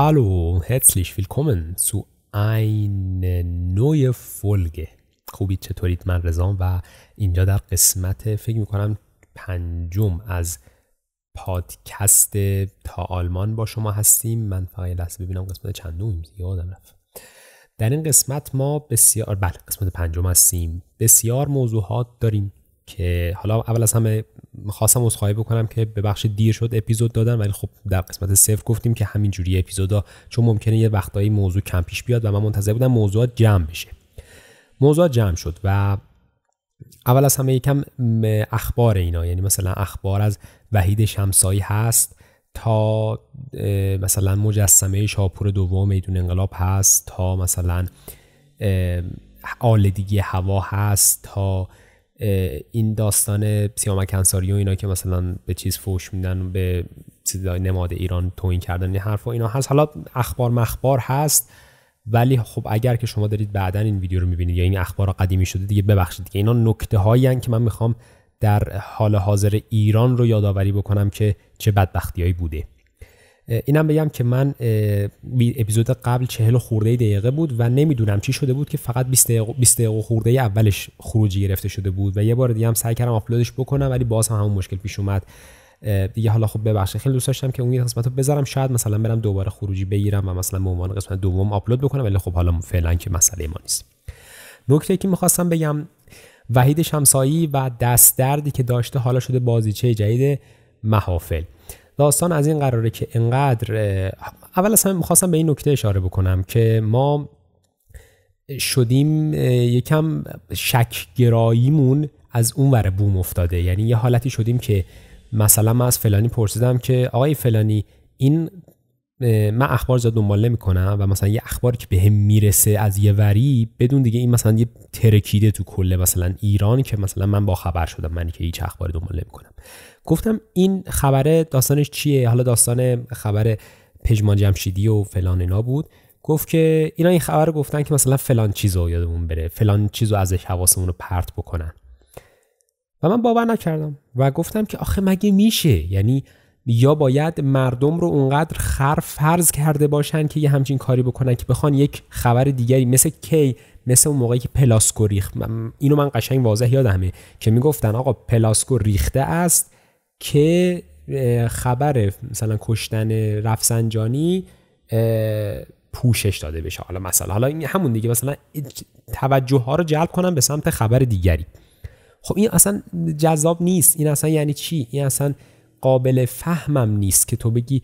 Hallo, herzlich willkommen zu eine neue Folge. خوبید؟ چطورید؟ من رضام و اینجا در قسمت فکر میکنم 5 از پادکست تا آلمان با شما هستیم. من فقط لحظه ببینم قسمت چندم، یادم رفت. در این قسمت ما قسمت 5 هستیم. بسیار موضوعات داریم که حالا اول از همه خواستم عذرخواهی بکنم که به بخش دیر شد اپیزود دادن، ولی خب در قسمت 0 گفتیم که همین جوری اپیزودا چون ممکنه یه وقتایی موضوع کم پیش بیاد و من منتظر بودم موضوعات جمع بشه. موضوعات جمع شد و اول از همه یکم اخبار اینا، یعنی مثلا اخبار از وحید شمسایی هست تا مثلا مجسمه شاپور دوم میدون انقلاب هست، تا مثلا آلودگی هوا هست، تا این داستان سیامک انصاری و اینا که مثلا به چیز فوش میدن، به نماد ایران توهین کردن، این حرفا اینا هست. حالا اخبار مخبار هست، ولی خب اگر که شما دارید بعدن این ویدیو رو میبینید یا این اخبار قدیمی شده دیگه ببخشید دیگه، اینا نکته هایی هستن که من میخوام در حال حاضر ایران رو یادآوری بکنم که چه بدبختیایی بوده. اینم بگم که من اپیزود قبل 40 خورده دقیقه بود و نمیدونم چی شده بود که فقط 20 دقیقه خورده اولش خروجی گرفته شده بود و یه بار دیگه هم سعی کردم آپلودش بکنم ولی باز هم همون مشکل پیش اومد دیگه. حالا خب ببخشید، خیلی دوست داشتم که اون قسمتو بذارم، شاید مثلا برم دوباره خروجی بگیرم و مثلا به عنوان قسمت دوم آپلود بکنم، ولی خب حالا فعلا که مسئله ما نیست. نکته که می‌خواستم بگم، وحید شمسایی و دست دردی که داشته حالا شده بازیچه جدید محافل. داستان از این قراره که انقدر اول اصلا میخواستم به این نکته اشاره بکنم که ما شدیم یکم شکگراییمون از اون ور بوم افتاده. یعنی یه حالتی شدیم که مثلا من از فلانی پرسیدم که آقای فلانی این من اخبار زیاد دنبال نمی‌کنم و مثلا یه اخباری که بهم میرسه از یه وری بدون دیگه این مثلا یه ترکیده تو کله مثلا ایران که مثلا من با خبر شدم، منی که هیچ اخباری دنبال نمی‌کنم. گفتم این خبره داستانش چیه؟ حالا داستان خبر پژمان جمشیدی و فلان اینا بود. گفت که اینا این خبر رو گفتن که مثلا فلان چیزو یادمون بره، فلان چیزو ازش حواسمون رو پرت بکنن و من باور نکردم و گفتم که آخه مگه میشه؟ یعنی یا باید مردم رو اونقدر فرض کرده باشن که یه همچین کاری بکنن که بخوان یک خبر دیگری مثل اون موقعی که پلاسکو ریخت. اینو من قشنگ واضح یادمه که میگفتن آقا پلاسکو ریخته است که خبر مثلا کشتن رفسنجانی پوشش داده بشه. حالا این همون دیگه، مثلا توجه ها رو جلب کنن به سمت خبر دیگری. خب این اصلا جذاب نیست. این اصلا یعنی چی؟ این اصلا قابل فهمم نیست که تو بگی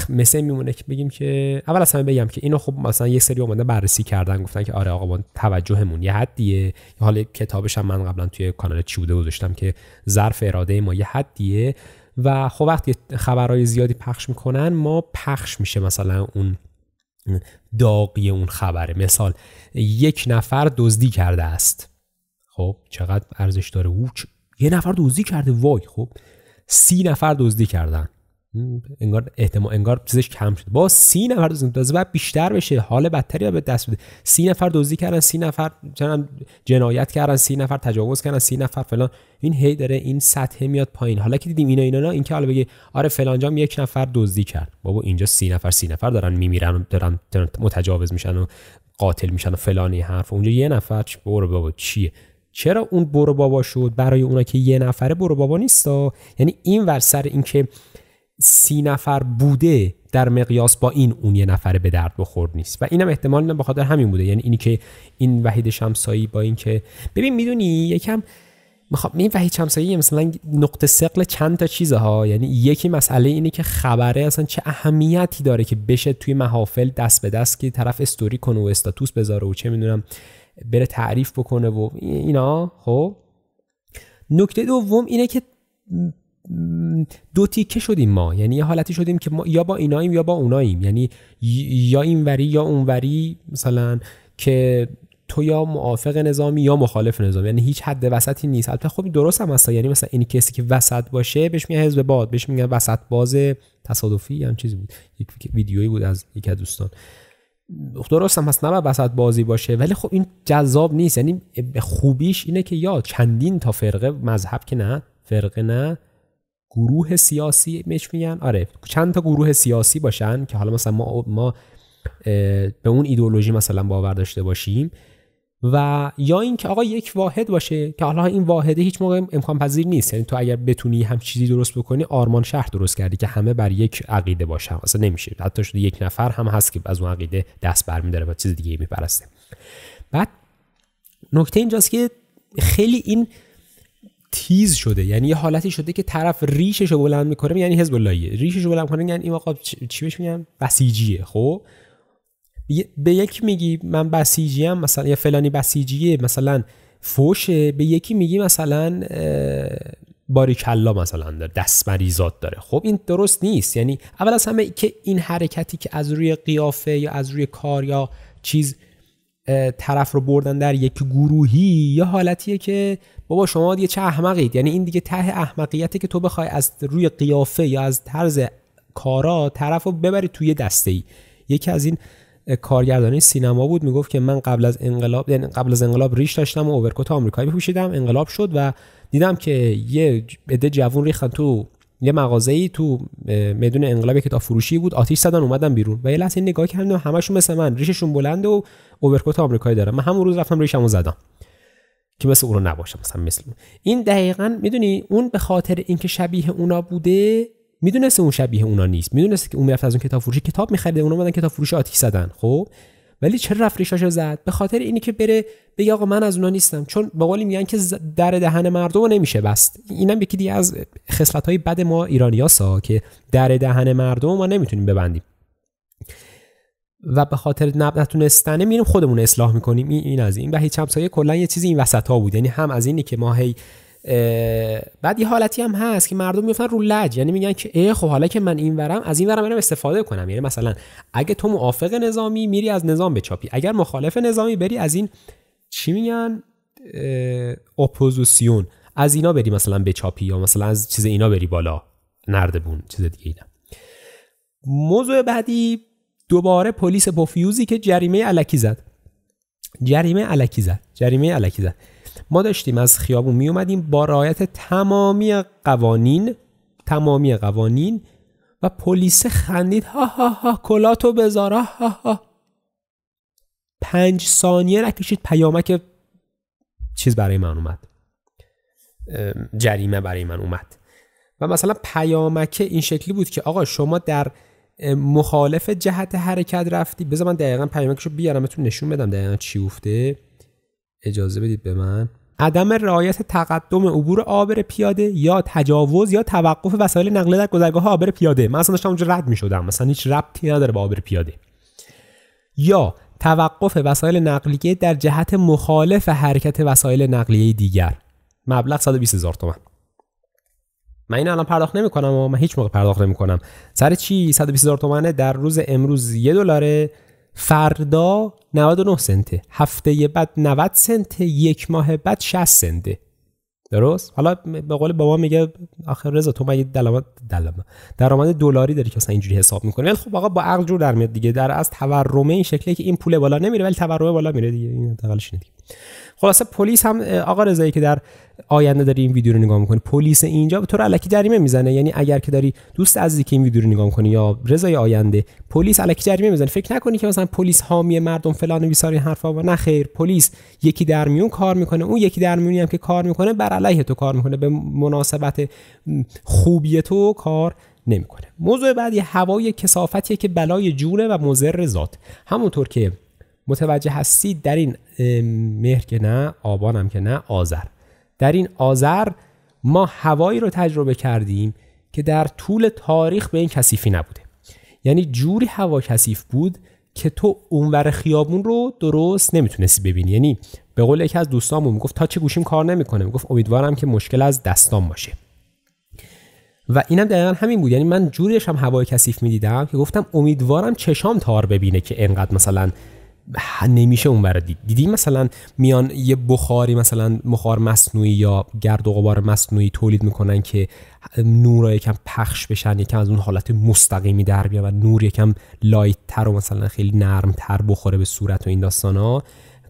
مثل میمونه که بگیم که اول اصلا بگم که اینو خب مثلا یه سری اومدن بررسی کردن گفتن که آره آقا ما توجهمون یه حدیه. حالا کتابش هم من قبلا توی کانال چی بوده گذاشتم که ظرف اراده ما یه حدیه و خب وقتی خبرهای زیادی پخش میکنن ما پخش میشه مثلا اون داغی اون خبره. مثال 1 نفر دزدی کرده است، خب چقدر ارزش داره؟ یه نفر دزدی کرده، وای. خب 30 نفر دزدی کردن، انگار چیزش کم شد. با 30 نفر دزدی باید بیشتر بشه، حال بدتری به دست بده. 30 نفر دزدی کردن، 30 نفر جنایت کردن، 30 نفر تجاوز کردن، 30 نفر فلان. این هی داره این سطح میاد پایین. حالا که دیدیم اینا این که حالا بگه آره فلانجام 1 نفر دزدی کرد، بابا اینجا 30 نفر دارن میمیرن، دارن متجاوز میشن و قاتل میشن و فلانی حرف. اونجا 1 نفر برو بابا چیه؟ چرا اون برو بابا شد برای اونا که 1 نفره برو بابا نیستا؟ یعنی این ور سر این که 30 نفر بوده در مقیاس با اون 1 نفره به درد بخورد نیست و اینم احتمال به خاطر همین بوده. یعنی اینی که این وحید شمسایی با این که ببین میدونی یکم این وحید شمسایی مثلا نقطه ثقل چند تا چیزه ها. یعنی یکی مسئله اینه که خبره اصلا چه اهمیتی داره که بشه توی محافل دست به دست که طرف استوری کنه و استاتوس بذاره و چه میدونم بره تعریف بکنه و اینا. خب نکته دوم اینه که 2 تیکه شدیم ما. یعنی یه حالتی شدیم که ما یا با ایناییم یا با اوناییم، یعنی یا اینوری یا اونوری، مثلا که تو یا موافق نظامی یا مخالف نظامی، یعنی هیچ حد وسطی نیست. البته خب درست هم هست، یعنی مثلا این کسی که وسط باشه بهش میگن حزب باد، بهش میگن وسط باز تصادفی هم چیزی بود، یک ویدیویی بود از یک از دوستان. درست هم هست، نباید وسط بازی باشه، ولی خب این جذاب نیست. یعنی خوبیش اینه که یا چندین تا فرقه، مذهب که نه، فرقه نه، گروه سیاسی میگن، آره چند تا گروه سیاسی باشن که حالا مثلا ما به اون ایدئولوژی مثلا باور داشته باشیم، و یا این که آقا یک واحد باشه که حالا این واحده هیچ موقع امکان پذیر نیست. یعنی تو اگر بتونی هم چیزی درست بکنی، آرمان شهر درست کردی که همه بر یک عقیده باشن، اصلا نمیشه. حتی شده یک نفر هم هست که از اون عقیده دست برمی‌داره و چیز دیگه میپرسته. بعد نکته اینجاست که خیلی این تیز شده، یعنی یه حالتی شده که طرف ریششو بلند میکنه، یعنی حزب اللهیه، ریششو بلند میکنه یعنی این آقا چی بهش میگن، بسیجیه. خب به یکی میگی من بسیجیم، مثلا یا فلانی بسیجیه مثلا فوشه، به یکی میگی مثلا باریکلا مثلا داره، دست مریضات داره. خب این درست نیست. یعنی اول از همه که این حرکتی که از روی قیافه یا از روی کار یا چیز طرف رو بردن در یک گروهی، یا حالتیه که بابا شما دیگه چه احمقید. یعنی این دیگه ته احمقیته که تو بخوای از روی قیافه یا از طرز کارا طرف رو ببری توی دسته‌ای. یکی از این کارگردانای سینما بود، میگفت که من قبل از انقلاب ریش داشتم و اوورکوت آمریکایی بپوشیدم، انقلاب شد و دیدم که یه عده جوون ریختن تو یه مغازه‌ای تو میدون انقلاب، کتاب فروشی بود، آتش زدن اومدن بیرون و یه لحظه نگاه کردم همشون مثل من ریششون بلنده و اوورکوت آمریکایی دارن. من همون روز رفتم ریشمو زدم که مثل اون رو نباشم، مثلا مثل این. دقیقاً میدونی اون به خاطر اینکه شبیه اونا بوده، میدونسته اون شبیه اونا نیست، میدونسته که اون میرفت از اون کتاب فروشی کتاب می‌خرید، اونا اومدن کتاب فروشی آتش زدن. خب ولی چرا رفت ریشاشو زد؟ به خاطر اینی که بره بگه آقا من از اونا نیستم. چون به قولی میگن که در دهن مردم نمیشه بست. اینم یکی دیگه از خصلت‌های بد ما ایرانیاسا که در دهن مردم ما نمیتونیم ببندیم و به خاطر نتونستن میریم خودمون اصلاح میکنیم. این از این. و هیچ همسایه کلا یه چیزی این وسطا بود. یعنی هم از اینی که ما هی بعد یه حالتی هم هست که مردم میفتن رو لج، یعنی میگن که خب حالا که من این ورم از این ورم برم استفاده کنم. یعنی مثلا اگه تو موافق نظامی میری از نظام بچاپی، اگر مخالف نظامی بری از این چی میگن اپوزیسیون، از اینا بری مثلا بچاپی، یا مثلا از چیز اینا بری بالا، نردبون چیز دیگه. اینا موضوع بعدی دوباره پلیس پوفیوزی که جریمه الکی زد. ما داشتیم از خیابون می اومدیم با رعایت تمامی قوانین و پلیس خندید ها ها ها کلاتو بذار ها ها. 5 ثانیه نکشید پیامک چیز برای من اومد، جریمه برای من اومد. و مثلا پیامک این شکلی بود که آقا شما در مخالف جهت حرکت رفتی. بذار من دقیقاً پیامکشو بیارمتون نشون بدم دقیقاً چی گفته. اجازه بدید به من. عدم رعایت تقدم عبور عابر پیاده یا تجاوز یا توقف وسایل نقلیه در گذرگاه عابر پیاده. من اصلا داشتم اونجا رد می‌شدم، مثلا هیچ ربطی نداره با عابر پیاده. یا توقف وسایل نقلیه در جهت مخالف حرکت وسایل نقلیه دیگر. مبلغ 120,000 تومان. من این الان پرداخت نمی‌کنم و من هیچ موقع پرداخت نمی‌کنم. سر چی 120,000 تومانه؟ در روز امروز $1، فردا 99 سنته، هفته بعد 90 سنته، یک ماه بعد 60 سنته. درست؟ حالا به قول بابا میگه آخر رضا تو من درآمد دلاری داری که مثلا اینجوری حساب می‌کنی. ولی خب آقا با عقل جور در میاد دیگه. در از تورمه این شکلیه که این پول بالا نمیره ولی تورمه بالا میره دیگه. این حداقلش اینه دیگه. خلاصه پلیس هم آقا رضایی که در آینده داری این ویدیو رو نگاه می‌کنی، پلیس اینجا به طور الکی جریمه میزنه. یعنی اگر که داری دوست عزیزی که این ویدیو رو نگاه می‌کنی یا رضای آینده، پلیس الکی جریمه میزنه. فکر نکنی که مثلا پلیس حامی مردم فلان بیساری حرفا و نه خیر. پلیس یکی در میون کار میکنه، اون یکی در میونی هم که کار میکنه بر علیه تو کار میکنه، به مناسبت خوبی تو کار نمیکنه. موضوع بعدی هوای کثافتیه که بلای جونه و مضر ذات. همونطور که متوجه هستید در این مهر که نه، آبان هم که نه، آذر. در این آذر ما هوایی رو تجربه کردیم که در طول تاریخ به این کثیفی نبوده. یعنی جوری هوا کثیف بود که تو اونور خیابون رو درست نمیتونستی ببینی. یعنی به قول یکی از دوستامون میگفت تا چه گوشیم کار نمیکنه، میگفت امیدوارم که مشکل از دستام باشه. و اینم دقیقاً همین بود. یعنی من جوریش هم هوای کثیف میدیدم که گفتم امیدوارم چشام تار ببینه که انقدر مثلا نمیشه اونور دید. دیدی مثلا میان یه بخاری، مثلا بخار مصنوعی یا گرد و غبار مصنوعی تولید میکنن که نورا یکم پخش بشن، یکم از اون حالت مستقیمی در بیاد و نور یکم لایت تر و مثلا خیلی نرم تر بخوره به صورت و این داستانا.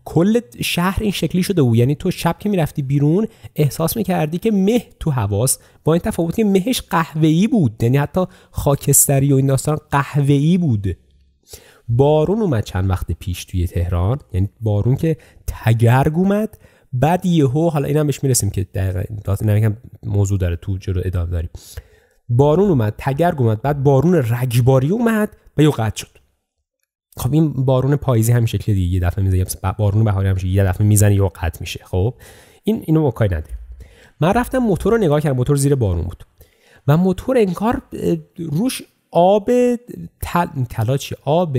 کل شهر این شکلی شده بود. یعنی تو شب که میرفتی بیرون احساس میکردی که مه تو حواس، با این تفاوت که مهش قهوه‌ای بود، یعنی حتی خاکستری و این داستان قهوه‌ای بود. بارون اومد چند وقت پیش توی تهران، یعنی بارون که تگرگ اومد، بعد یهو، حالا اینم بهش میرسیم که دقیقاً نمیگم موضوع داره تو جلو ادامه داریم. بارون اومد، تگرگ اومد، بعد بارون رگباری اومد و یهو قطع شد. خب این بارون پاییزی همین شکلی دیگه، یه دفعه میزنه، بارون بهاری همشه یه دفعه میزنه یهو قطع میشه. خب اینو با کاری نداره. من رفتم موتور رو نگاه کردم، موتور زیر بارون بود و موتور انگار روش آب آب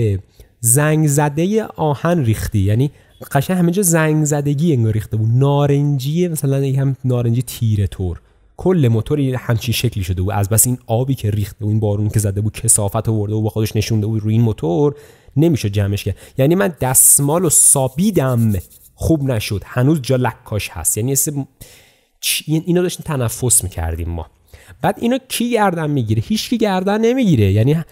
زنگ زده آهن ریختی، یعنی قشنگ همه جا زنگ زدگی انگار ریخته بود، نارنجی، مثلا هم نارنجی تیره طور، کل موتوری همچین شکلی شده بود از بس این آبی که ریخته و این بارون که زده بود کثافت آورده و با خودش نشونده بود روی این موتور، نمیشه جمعش کرد. یعنی من دستمالو سابیدم خوب نشد، هنوز جا لکاش هست، یعنی اینو داشتیم تنفس میکردیم ما. بعد اینو کی گردن میگیره؟ هیچ کی گردن نمیگیره. یعنی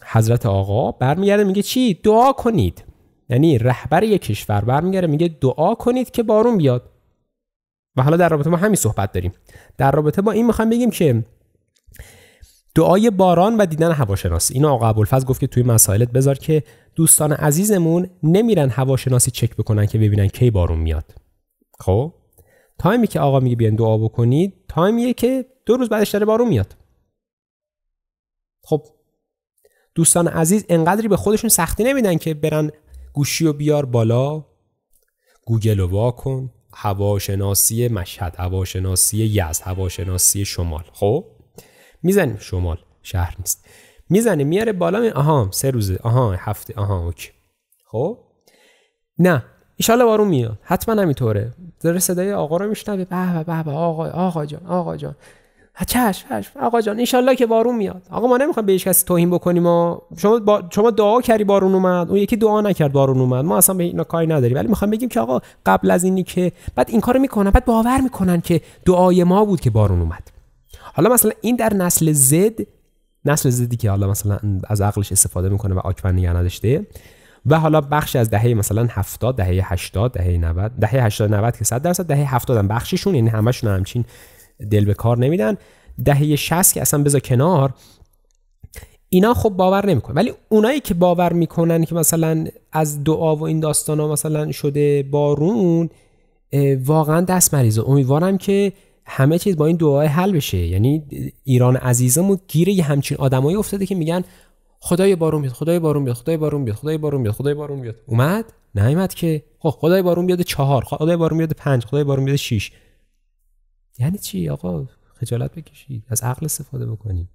حضرت آقا برمیگرده میگه چی؟ دعا کنید. یعنی رهبر یک کشور برمیگرده میگه دعا کنید که بارون بیاد. و حالا در رابطه با همین صحبت داریم. در رابطه با این میخوام بگیم که دعای باران و دیدن هواشناسی، اینو آقا ابوالفضل گفت که توی مسائلت بذار که دوستان عزیزمون نمیرن هواشناسی چک بکنن که ببینن کی بارون میاد. خب تایمی که آقا میگه بیان دعا بکنید تایمیه که 2 روز بعدش داره بارون میاد. خب دوستان عزیز انقدری به خودشون سختی نمیدن که برن گوشی رو بیار بالا، گوگل رو واکن، هواشناسی مشهد، هواشناسی یزد، هواشناسی شمال. خب میزنیم شمال، شهر نیست، میزنه میاره بالا، آها 3 روزه، آها هفته، آها اوکی. خب نه ایشالله بارون میاد، حتما همینطوره. داره صدای آقا رو میشنوه، به به به آقا جان، آقا جان، چشم آقا جان ایشالله که بارون میاد. آقا ما نمیخوایم به هیچ کسی توهین بکنیم، شما دعا کردی بارون اومد، اون یکی دعا نکرد بارون اومد، ما اصلا به اینا کاری نداریم، ولی میخوام بگیم که آقا قبل از اینی که بعد این کارو میکنن، بعد باور میکنن که دعای ما بود که بارون اومد. حالا مثلا این در نسل زدی که حالا مثلا از عقلش استفاده میکنه و آکفن نگه نداشته و حالا بخش از دهه مثلا 70، دهه 80، دهه 90، دهه 80 90 که 100%، دهه 70 هم بخششون، یعنی همشون همچین دل به کار نمیدن، دهه 60 که اصلا بذار کنار، اینا خب باور نمیکنن. ولی اونایی که باور میکنن که مثلا از دعا و این داستانا مثلا شده بارون، واقعا دست مریضه. امیدوارم که همه چیز با این دعای حل بشه. یعنی ایران عزیزمون گیر یه همچین آدمایی افتاده که میگن خدای بارون بیاد، خدای بارون بیاد، خدای بارون بیاد، خدای بارون بیاد، خدای بارون بیاد. اومد؟ نیومد که. خب خدای بارون بیاد 4، خدای بارون بیاد 5، خدای بارون بیاد 6. یعنی چی آقا؟ خجالت بکشید، از عقل استفاده بکنید.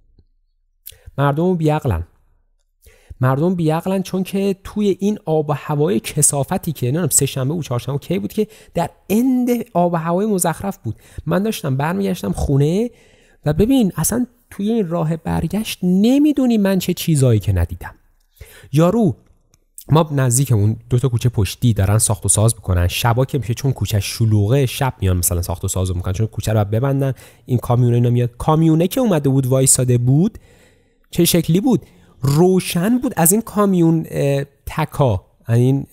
مردم بیعقلن چون که توی این آب و هوای کثافتی که نمیدونم 3 شنبه و 4 شنبه کی بود که در اند آب و هوای مزخرف بود، من داشتم برمیگشتم خونه و ببین اصلا توی این راه برگشت نمیدونی من چه چیزایی که ندیدم. یارو ما نزدیکمون 2 تا کوچه پشتی دارن ساخت و ساز میکنن، شبا که میشه چون کوچه شلوغه شب میان مثلا ساخت و ساز میکنن چون کوچه رو ببندن. این کامیونه اینا میاد، کامیونه که اومده بود وایساده بود چه شکلی بود؟ روشن بود. از این کامیون تکا، این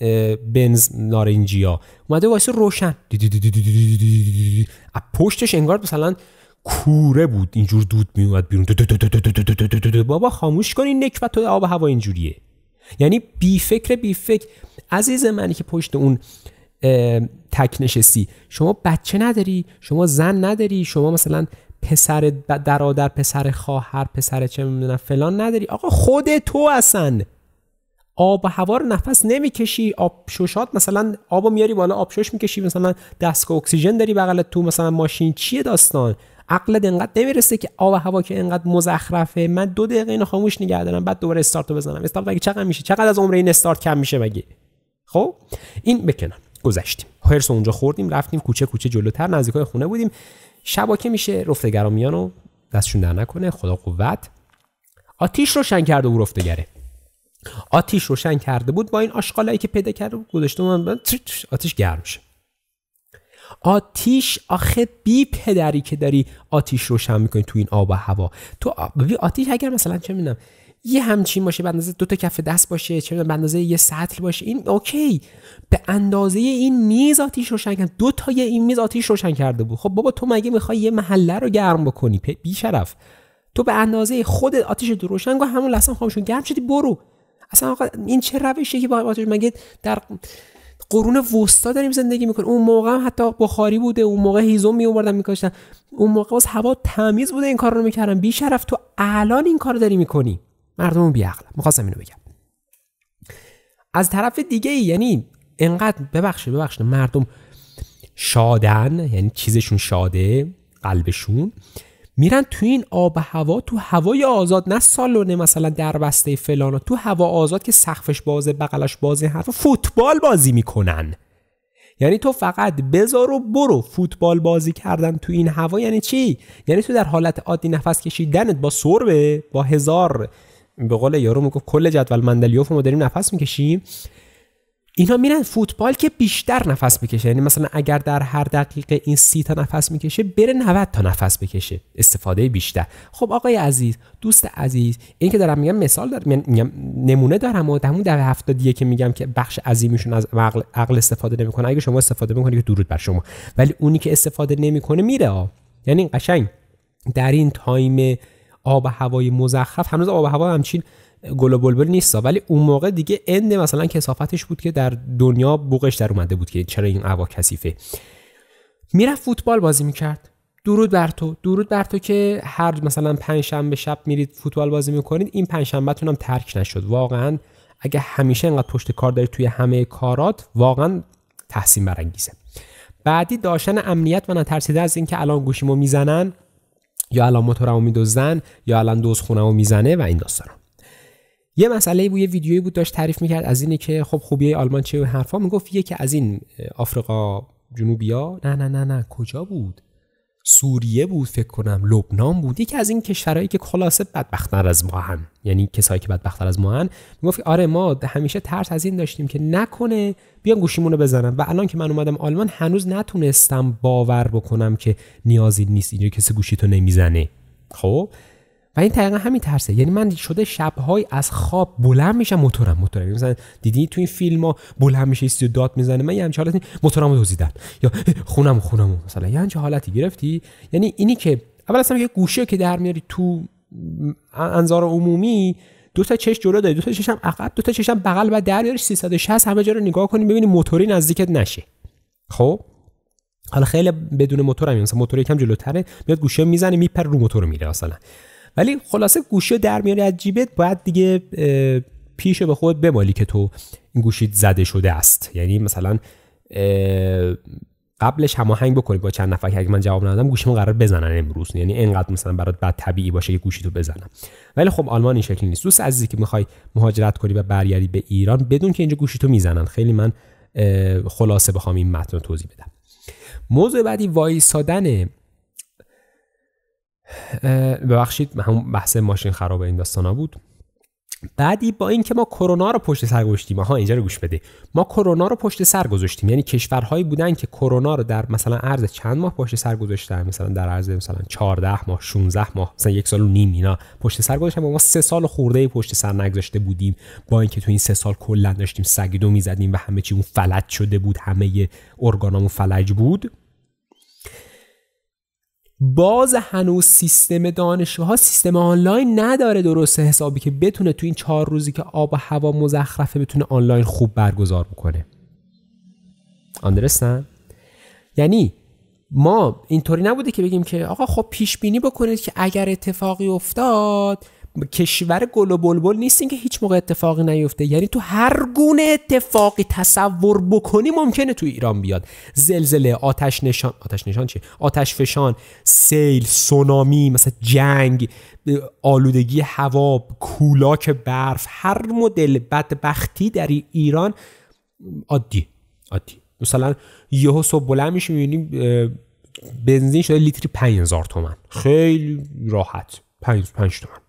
بنز نارنجیا اومده وایسه روشن، پشتش انگار مثلا کوره بود، اینجور دود میومد بیرون. بابا خاموش کن این نکبت و آب هوا اینجوریه. یعنی بی فکر عزیز منی که پشت اون تک نشستی، شما بچه نداری، شما زن نداری، شما مثلا پسر برادر، پسر خواهر، پسر چه میدونم فلان نداری. آقا خود تو اصلا آب و هوا رو نفس نمیکشی، آب شوشات مثلا آبو میاری بالا آب شوش میکشی، مثلا دستگاه اکسیژن داری بغلت تو، مثلا ماشین، چیه داستان؟ عقلت انقدر نمیرسه که آب و هوا که انقدر مزخرفه من 2 دقیقه اینو خاموش نگه دارم بعد دوباره استارتو بزنم. استارت مگه چقدر میشه؟ چقدر از عمر این استارت کم میشه مگه؟ خب این بکنم. گذشتیم، هرس اونجا خوردیم، رفتیم کوچه جلوتر نزدیکای خونه بودیم. شبا که میشه رفتگرا میان و دستشون در نکنه، خدا قوت. آتیش روشن کرده بود رفتگره، آتیش روشن کرده بود با این آشغالایی که پیدا کرده بود گذاشته بود، آتیش گرم شه. آتیش آخه بی پدری که داری آتیش روشن میکنی تو این آب و هوا. تو ببین آتیش اگر مثلا چه میدونم یه همچین باشه، به اندازه 2 تا کف دست باشه، چه میدونم به اندازه یه سطل باشه، این اوکی. به اندازه این میز آتیش روشن کرد، 2 تا این میز آتیش روشن کرده بود. خب بابا تو مگه میخوای یه محله رو گرم بکنی؟ بی شرف. تو به اندازه خود آتیش رو روشن کن، همون لحظه خاموشون گرم شدی برو. اصلا آقا این چه روشیه که با آتیش؟ مگه در قرون وسطا داریم زندگی میکنیم؟ اون موقع هم حتی بخاری بوده، اون موقع هیزم میوردن میکاشتن، اون موقع واسه هوا تمیز بوده این کار رو میکردن. بی شرف تو الان این کارو داری میکنی. مردم بی عقل. می‌خواستم اینو بگم. از طرف دیگه یعنی انقدر ببخشید مردم شادن، یعنی چیزشون شاده، قلبشون، میرن تو این آب و هوا، تو هوای آزاد، نه سالونه مثلا در بسته فلان، تو هوا آزاد که سقفش بازه بغلش بازه، حرف فوتبال بازی میکنن. یعنی تو فقط بذار و برو. فوتبال بازی کردن تو این هوا یعنی چی؟ یعنی تو در حالت عادی نفس کشیدنت با سربه، با 1000 به قول یارو میگه کل جدول مندلیوف ما داریم نفس میکشیم، اینا میرن فوتبال که بیشتر نفس بکشه. یعنی مثلا اگر در هر دقیقه این 30 تا نفس میکشه، بره 90 تا نفس بکشه، استفاده بیشتر. خب آقای عزیز، دوست عزیز، این که دارم میگم مثال دارم، میگم نمونه دارم و همون در 70 که میگم که بخش عظیمیشون از عقل استفاده نمیکنه. اگه شما استفاده میکنی که درود بر شما، ولی اونی که استفاده نمیکنه میره. یعنی قشنگ در این تایم آب و هوای مزخرف، هنوز آب و هوا همچین گل و بلبل نیست، ولی اون موقع دیگه اند مثلا کثافتش بود که در دنیا بوقش در اومده بود که چرا این هوا کثیفه. میرفت فوتبال بازی میکرد. درود بر تو که هر مثلا 5 شنبه شب میرید فوتبال بازی میکنید، این 5 شنبهتون هم ترک نشد. واقعا اگه همیشه اینقدر پشت کار دارید توی همه کارات، واقعا تحسین برانگیزه. بعدی داشتن امنیت و نترسیدن از اینکه الان گوشیمو میزنن، یا الان موتورمو میدزدن، یا الان دوز خونمو میزنه و این داستانا. یه مسئله بود، یه ویدیویی بود داشت تعریف میکرد از اینه که خب خوبیه آلمان چیه و حرفا. میگفت یکی از این آفریقا جنوبیا، نه کجا بود، سوریه بود فکر کنم، لبنان بود، یکی از این کشورهایی که خلاصه بدبخت‌تر از ما هن، یعنی کسایی که بدبخت‌تر از ما هن، میگفت آره ما همیشه ترس از این داشتیم که نکنه بیان گوشیمونو بزنن، و الان که من اومدم آلمان هنوز نتونستم باور بکنم که نیازی نیست اینجا کسی گوشیتو نمیزنه. خب و این دقیقاً همین ترسه. یعنی من شده شب‌های از خواب بلند میشم موتورم مثلا دیدی تو این فیلم‌ها بلند میشه ایستی داد میزنه، من یه همچین حالتی موتورمو دزدیدن یا خونمو مثلا یه همچین حالتی گرفتی. یعنی اینی که اول اصلا یه گوشه که در میاری تو انظار عمومی، 2 تا چش جلو داری، 2 تا چشم عقب، 2 تا چشم بغل، و در بیاری 360 همه جا رو نگاه کنی ببینی موتوری نزدیکت نشه. خب حالا خیلی بدون موتورم، مثلا موتور یکم جلوتره، میاد گوشه میزنه میپره رو موتور میره مثلا. ولی خلاصه گوشی در میاری از جیبت، باید دیگه پیشو به خود بمالی که تو این گوشیت زده شده است. یعنی مثلا قبلش هماهنگ بکنی با چند نفر که اگه من جواب ندادم گوشیمو قرار بزنن امروز، یعنی اینقدر مثلا برات بد طبیعی باشه که گوشیتو بزنم. ولی خب آلمان این شکلی نیست. دوست عزیزی که میخوای مهاجرت کنی و برگردی به ایران، بدون که اینجا گوشیتو میزنن. خیلی من خلاصه بخوام این متن رو توضیح بدم. موضوع بعدی وایسادن، ببخشید همون بحث ماشین خراب این داستانا بود. بعدی با این که ما کرونا رو پشت سر گذاشتیم، اینجا رو گوش بده، ما کرونا رو پشت سر گذاشتیم، یعنی کشورهایی بودن که کرونا رو در مثلا عرض چند ماه پشت سر گذاشتن، مثلا در عرض مثلا 14 ماه 16 ماه مثلا 1 سال و نیم اینا پشت سر گذاشتن، ما 3 سال خورده پشت سر نگذاشته بودیم، با اینکه تو این 3 سال کلا داشتیم سگیدو میزدیم و همه چیمون فلج شده بود، همه ارگانامون فلج بود. باز هنوز سیستم دانشگاه سیستم آنلاین نداره درست حسابی که بتونه تو این 4 روزی که آب و هوا مزخرفه بتونه آنلاین خوب برگزار بکنه. آندرستن؟ یعنی ما اینطوری نبوده که بگیم که آقا خب پیش بینی بکنید که اگر اتفاقی افتاد، کشور گل و بلبل نیستیم که هیچ موقع اتفاقی نیفته. یعنی تو هر گونه اتفاقی تصور بکنی ممکنه تو ایران بیاد. زلزله، آتش نشان چیه؟ آتش فشان، سیل، سونامی، مثلا جنگ، آلودگی هوا، کولاک برف، هر مدل بدبختی در ایران عادی. مثلا یهو صبح بلند میشی میبینی بنزین شده لیتری 5000 تومان، خیلی راحت 5 تومان.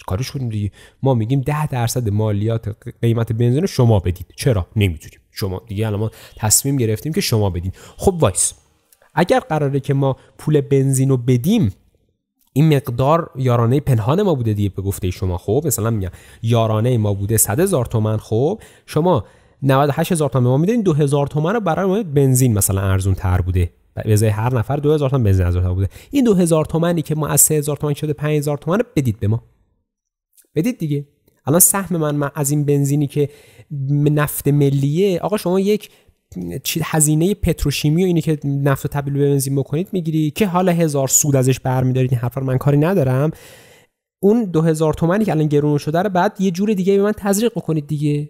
کارش کنیم دیگه. ما میگیم 10% مالیات قیمت بنزین رو شما بدید. چرا نمیتونیم؟ شما دیگه الان ما تصمیم گرفتیم که شما بدید. خب وایس اگر قراره که ما پول بنزین رو بدیم، این مقدار یارانه پنهان ما بوده دیگه به گفته شما. خب مثلا میگم یارانه ما بوده 100,000 تومان، خب شما 98,000 تومان ما میدین، 2,000 تومان رو برای ما بنزین مثلا ارزون تر بوده، به ازای هر نفر 2,000 تومان بنزین ارزون تر بوده. این 2,000 تومانی که ما از 3,000 تومان شده 5,000 تومان رو بدید به ما، بدید دیگه. الان سهم من از این بنزینی که نفت ملیه، آقا شما یک هزینه پتروشیمی و اینی که نفت رو تبدیل به بنزین بکنید میگیری که حالا 1000 سود ازش برمیدارید، این حرفا من کاری ندارم. اون 2,000 تومانی که الان گرون شده رو بعد یه جور دیگه به من تزریق بکنید دیگه.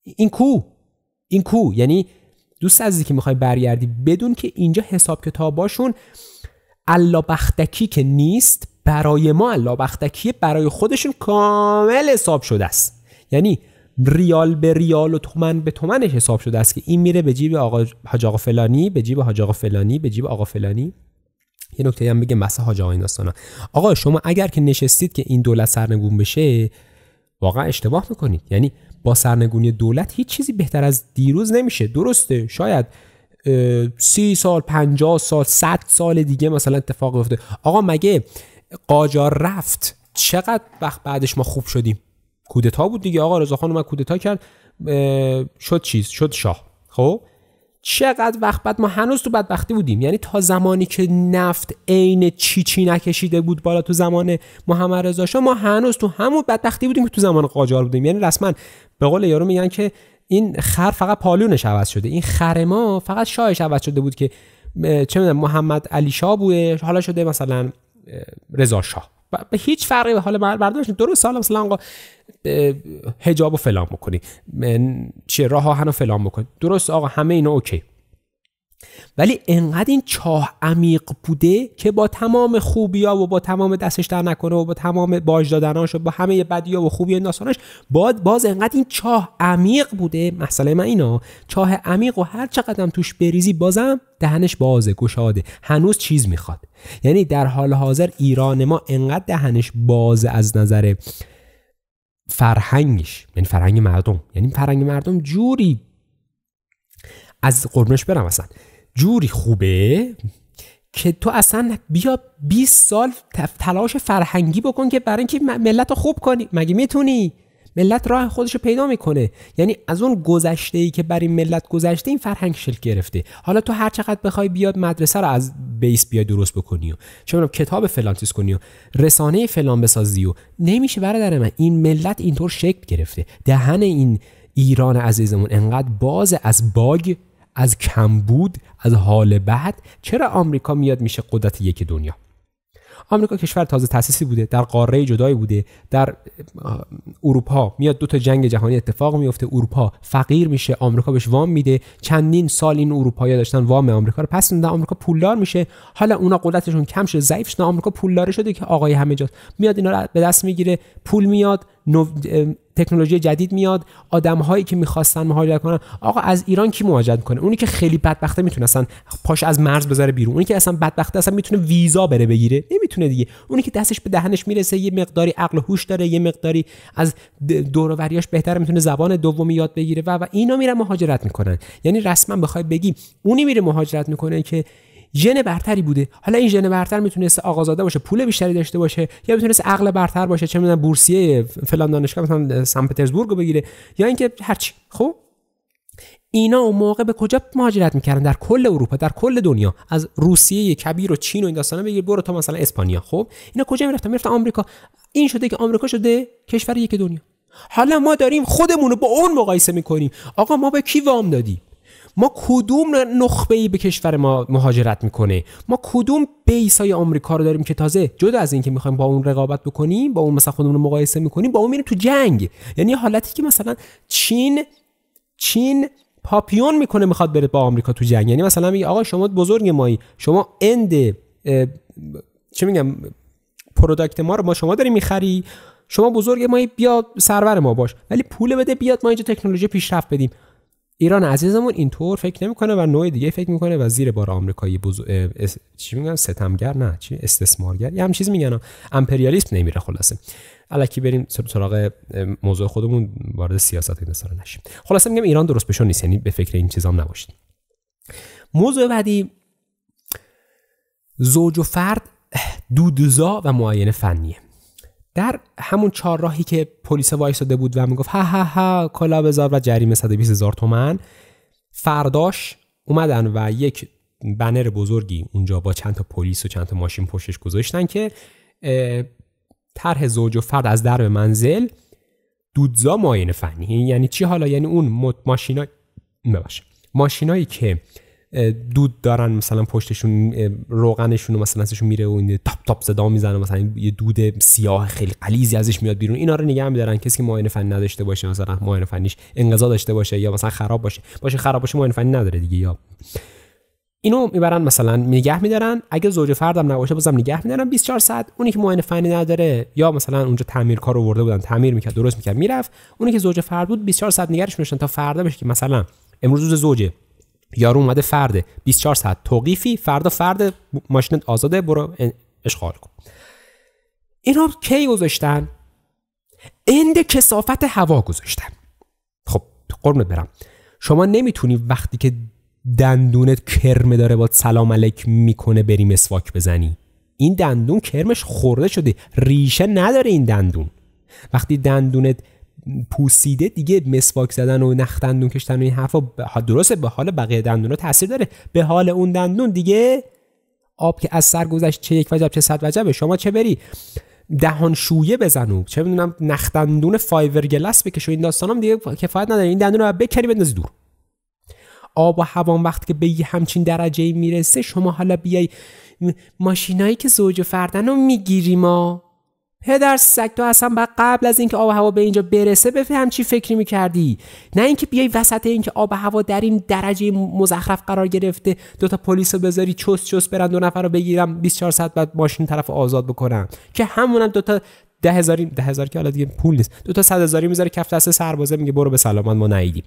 این کو یعنی دوست عزیزی که میخوای برگردی بدون که اینجا حساب کتاباشون الله بختکی که نیست، برای ما الله بختکی، برای خودشون کامل حساب شده است. یعنی ریال به ریال و تومن به تومنش حساب شده است که این میره به جیب حاج آقا فلانی، به جیب حاج آقا فلانی، به جیب آقا فلانی. یه نکته هم بگم مثلا حاج آقا این داستانا، آقا شما اگر که نشستید که این دولت سرنگون بشه واقعا اشتباه میکنید. یعنی با سرنگونی دولت هیچ چیزی بهتر از دیروز نمیشه. درسته شاید 30 سال 50 سال 100 سال دیگه مثلا اتفاق افتاده. آقا مگه قاجار رفت چقدر وقت بعدش ما خوب شدیم؟ کودتا بود دیگه، آقا رضاخان اومد کودتا کرد، شد شاه. خب چقدر وقت بعد ما هنوز تو بدبختی بودیم. یعنی تا زمانی که نفت عین چی نکشیده بود بالا تو زمان محمد رضا شاه، ما هنوز تو همون بدبختی بودیم که تو زمان قاجار بودیم. یعنی رسما به قول یارو میگن که این خر فقط پالونش عوض شده، این خر ما فقط شاهش عوض شده بود که چه میدونم محمد علی شاه بوده حالا شده مثلا رضا شاه. به هیچ فرقی به حال برداشت. درست سال مثلا آقا حجاب و فلان بکنی، چه راه آهن و فلان بکنی، درست آقا همه اینا اوکی. ولی انقدر این چاه عمیق بوده که با تمام خوبی‌ها و با تمام دستش در نکنه و با تمام باج دادناش و با همه بدی‌ها و خوبی داستانش باز انقدر این چاه عمیق بوده. مسئله من اینا چاه عمیق و هر چقدر توش بریزی بازم دهنش بازه، گشاده، هنوز چیز میخواد. یعنی در حال حاضر ایران ما انقدر دهنش بازه از نظر فرهنگش، یعنی فرهنگ مردم جوری از قربونش برم اصلا جوری خوبه که تو اصلا بیا 20 سال تلاش فرهنگی بکن که برای اینکه ملت رو خوب کنی. مگه میتونی؟ ملت راه خودش رو پیدا میکنه. یعنی از اون گذشته‌ای که برای ملت گذشته این فرهنگ شکل گرفته. حالا تو هر چقدر بخوای بیاد مدرسه رو از بیس بیای درست بکنی و چه می‌دونم کتاب فلان چیز کنی و رسانه فلان بسازی و نمیشه برادر من. این ملت اینطور شکل گرفته. دهن این ایران عزیزمون انقدر باز از باگ، از کمبود، از حال بد. چرا آمریکا میاد میشه قدرت یک دنیا؟ آمریکا کشور تازه تأسیسی بوده، در قاره جدایی بوده، در اروپا میاد 2 تا جنگ جهانی اتفاق میفته، اروپا فقیر میشه، آمریکا بهش وام میده، چندین سال این اروپایی‌ها داشتن وام آمریکا رو پس میدن، آمریکا پولدار میشه. حالا اونا قدرتشون کم شده، ضعیف شده، آمریکا پولدار شده که آقای همه جاست، میاد اینا رو به دست میگیره، پول میاد، تکنولوژی جدید میاد، آدم‌هایی که می‌خواستن مهاجرت کنن. آقا از ایران کی مهاجرت می‌کنه؟ اونی که خیلی بدبخته میتونه اصلا پاش از مرز بذاره بیرون، اونی که اصلا بدبخته اصلا میتونه ویزا بره بگیره، نمیتونه دیگه. اونی که دستش به دهنش میرسه، یه مقداری عقل و هوش داره، یه مقداری از دور و بریاش بهتره، میتونه زبان دومی یاد بگیره و اینا میرن مهاجرت میکنن. یعنی رسما بخوای بگی اونی میره مهاجرت میکنه که ژن برتری بوده. حالا این ژن برتر میتونست آقازاده باشه، پول بیشتری داشته باشه، یا میتونست عقل برتر باشه، چه میدونم بورسیه فلان دانشگاه مثلا سن پترزبورگ رو بگیره، یا اینکه هرچی. خب اینا اون موقع به کجا مهاجرت میکردن؟ در کل اروپا، در کل دنیا، از روسیه کبیر و چین و این داستانا بگیر برو تا مثلا اسپانیا. خب اینا کجا میرفتن آمریکا. این شده که آمریکا شده کشور یک دنیا. حالا ما داریم خودمون رو با اون مقایسه میکنیم. آقا ما به کی وام دادیم؟ ما کدوم نخبه‌ای به کشور ما مهاجرت میکنه؟ ما کدوم بیسای آمریکا رو داریم که تازه جدا از این که میخوایم با اون رقابت بکنیم، با اون مثلا خودمون رو مقایسه میکنیم، با اون میریم تو جنگ. یعنی حالتی که مثلا چین پاپیون میکنه میخواد بره با آمریکا تو جنگ. یعنی مثلا میگه آقا شما بزرگ مایی، شما چه میگم پروداکت ما رو شما داری میخری، شما بزرگ مایی بیا سرور ما باش، ولی پول بده بیاد ما اینجا تکنولوژی پیشرفت بدیم. ایران عزیزمون اینطور فکر نمیکنه و نوع دیگه فکر میکنه و زیر بار آمریکایی چی میگن ستمگر، نه چی استثمارگر، یه هم چیز میگن، امپریالیسم نمیره. خلاصه الکی بریم سراغ موضوع خودمون، وارد سیاست این داستان نشیم. خلاصه میگم ایران درست بشون نیست، یعنی به فکر این چیزام نباشید. موضوع بعدی زوج و فرد، دودزا و معاینه فنیه. در همون چهارراهی که پلیس وایساده بود و میگفت ها ها ها کلا بذار و جریمه 120,000 تومان، فرداش اومدن و یک بنر بزرگی اونجا با چند تا پلیس و چند تا ماشین پشتش گذاشتن که طرح زوج و فرد از درب منزل، دودزا معاینه فنی. یعنی چی حالا؟ یعنی اون ماشینایی که دود دارن مثلا پشتشون روغنشون مثلا ازشون میره و این تاپ تاپ صدا میزنه، مثلا یه دود سیاه خیلی غلیظی ازش میاد بیرون، اینا رو نگه می‌دارن. کسی که معاینه فنی نداشته باشه، مثلا معاینه فنیش انقضا داشته باشه یا مثلا خراب باشه معاینه فنی نداره دیگه، یا اینو میبرن مثلا نگه می‌دارن. اگه زوج فردم نباشه بازم نگه می‌دارن 24 ساعت. اونی که معاینه فنی نداره یا مثلا اونجا تعمیرکار آورده بودن تعمیر می‌کرد، درست می‌کرد، میرفت. اونی که زوج فرد بود 24 ساعت نگهش می‌داشتن تا فردا بشه که مثلا امروز روز زوجه، یارو اومده فرد 24 ساعت توقیفی، فردا فرد ماشینت آزاده، برو اشغال کن. اینا کی گذاشتن؟ اند کثافت هوا گذاشتن. خب قربونت برم، شما نمیتونی وقتی که دندونت کرم داره با سلام علیک میکنه بری مسواک بزنی. این دندون کرمش خورده شده، ریشه نداره این دندون. وقتی دندونت پوسیده دیگه مسواک زدن و نخ دندون کشتن و این حرفا درسته به حال بقیه دندونا تاثیر داره، به حال اون دندون دیگه آب که از سر گذشت چه یک وجب چه 100 وجبه. شما چه بری دهان شویه بزنو، چه میدونم نخ دندون فایبر گلاس بکش و این داستانام دیگه کفایت نداره. این دندون رو بکنی بندازی دور. آب و هوا وقتی که به یه همچین درجه میرسه، شما حالا بیای ماشینایی که زوج فردن رو میگیری، ما پدر سگ تو اصلا بعد قبل از اینکه آب و هوا به اینجا برسه بفهم چی فکری میکردی، نه اینکه بیای وسط اینکه آب و هوا در این درجه مزخرف قرار گرفته دوتا پلیسو بذاری چوس برن 2 نفر رو بگیرم 24 ساعت بعد ماشین طرف آزاد بکنم، که همونم دوتا 10,000 که حالا دیگه پول نیست، دوتا 100,000 میذاره کف دست سربازه میگه برو به سلامت ما نیدیم.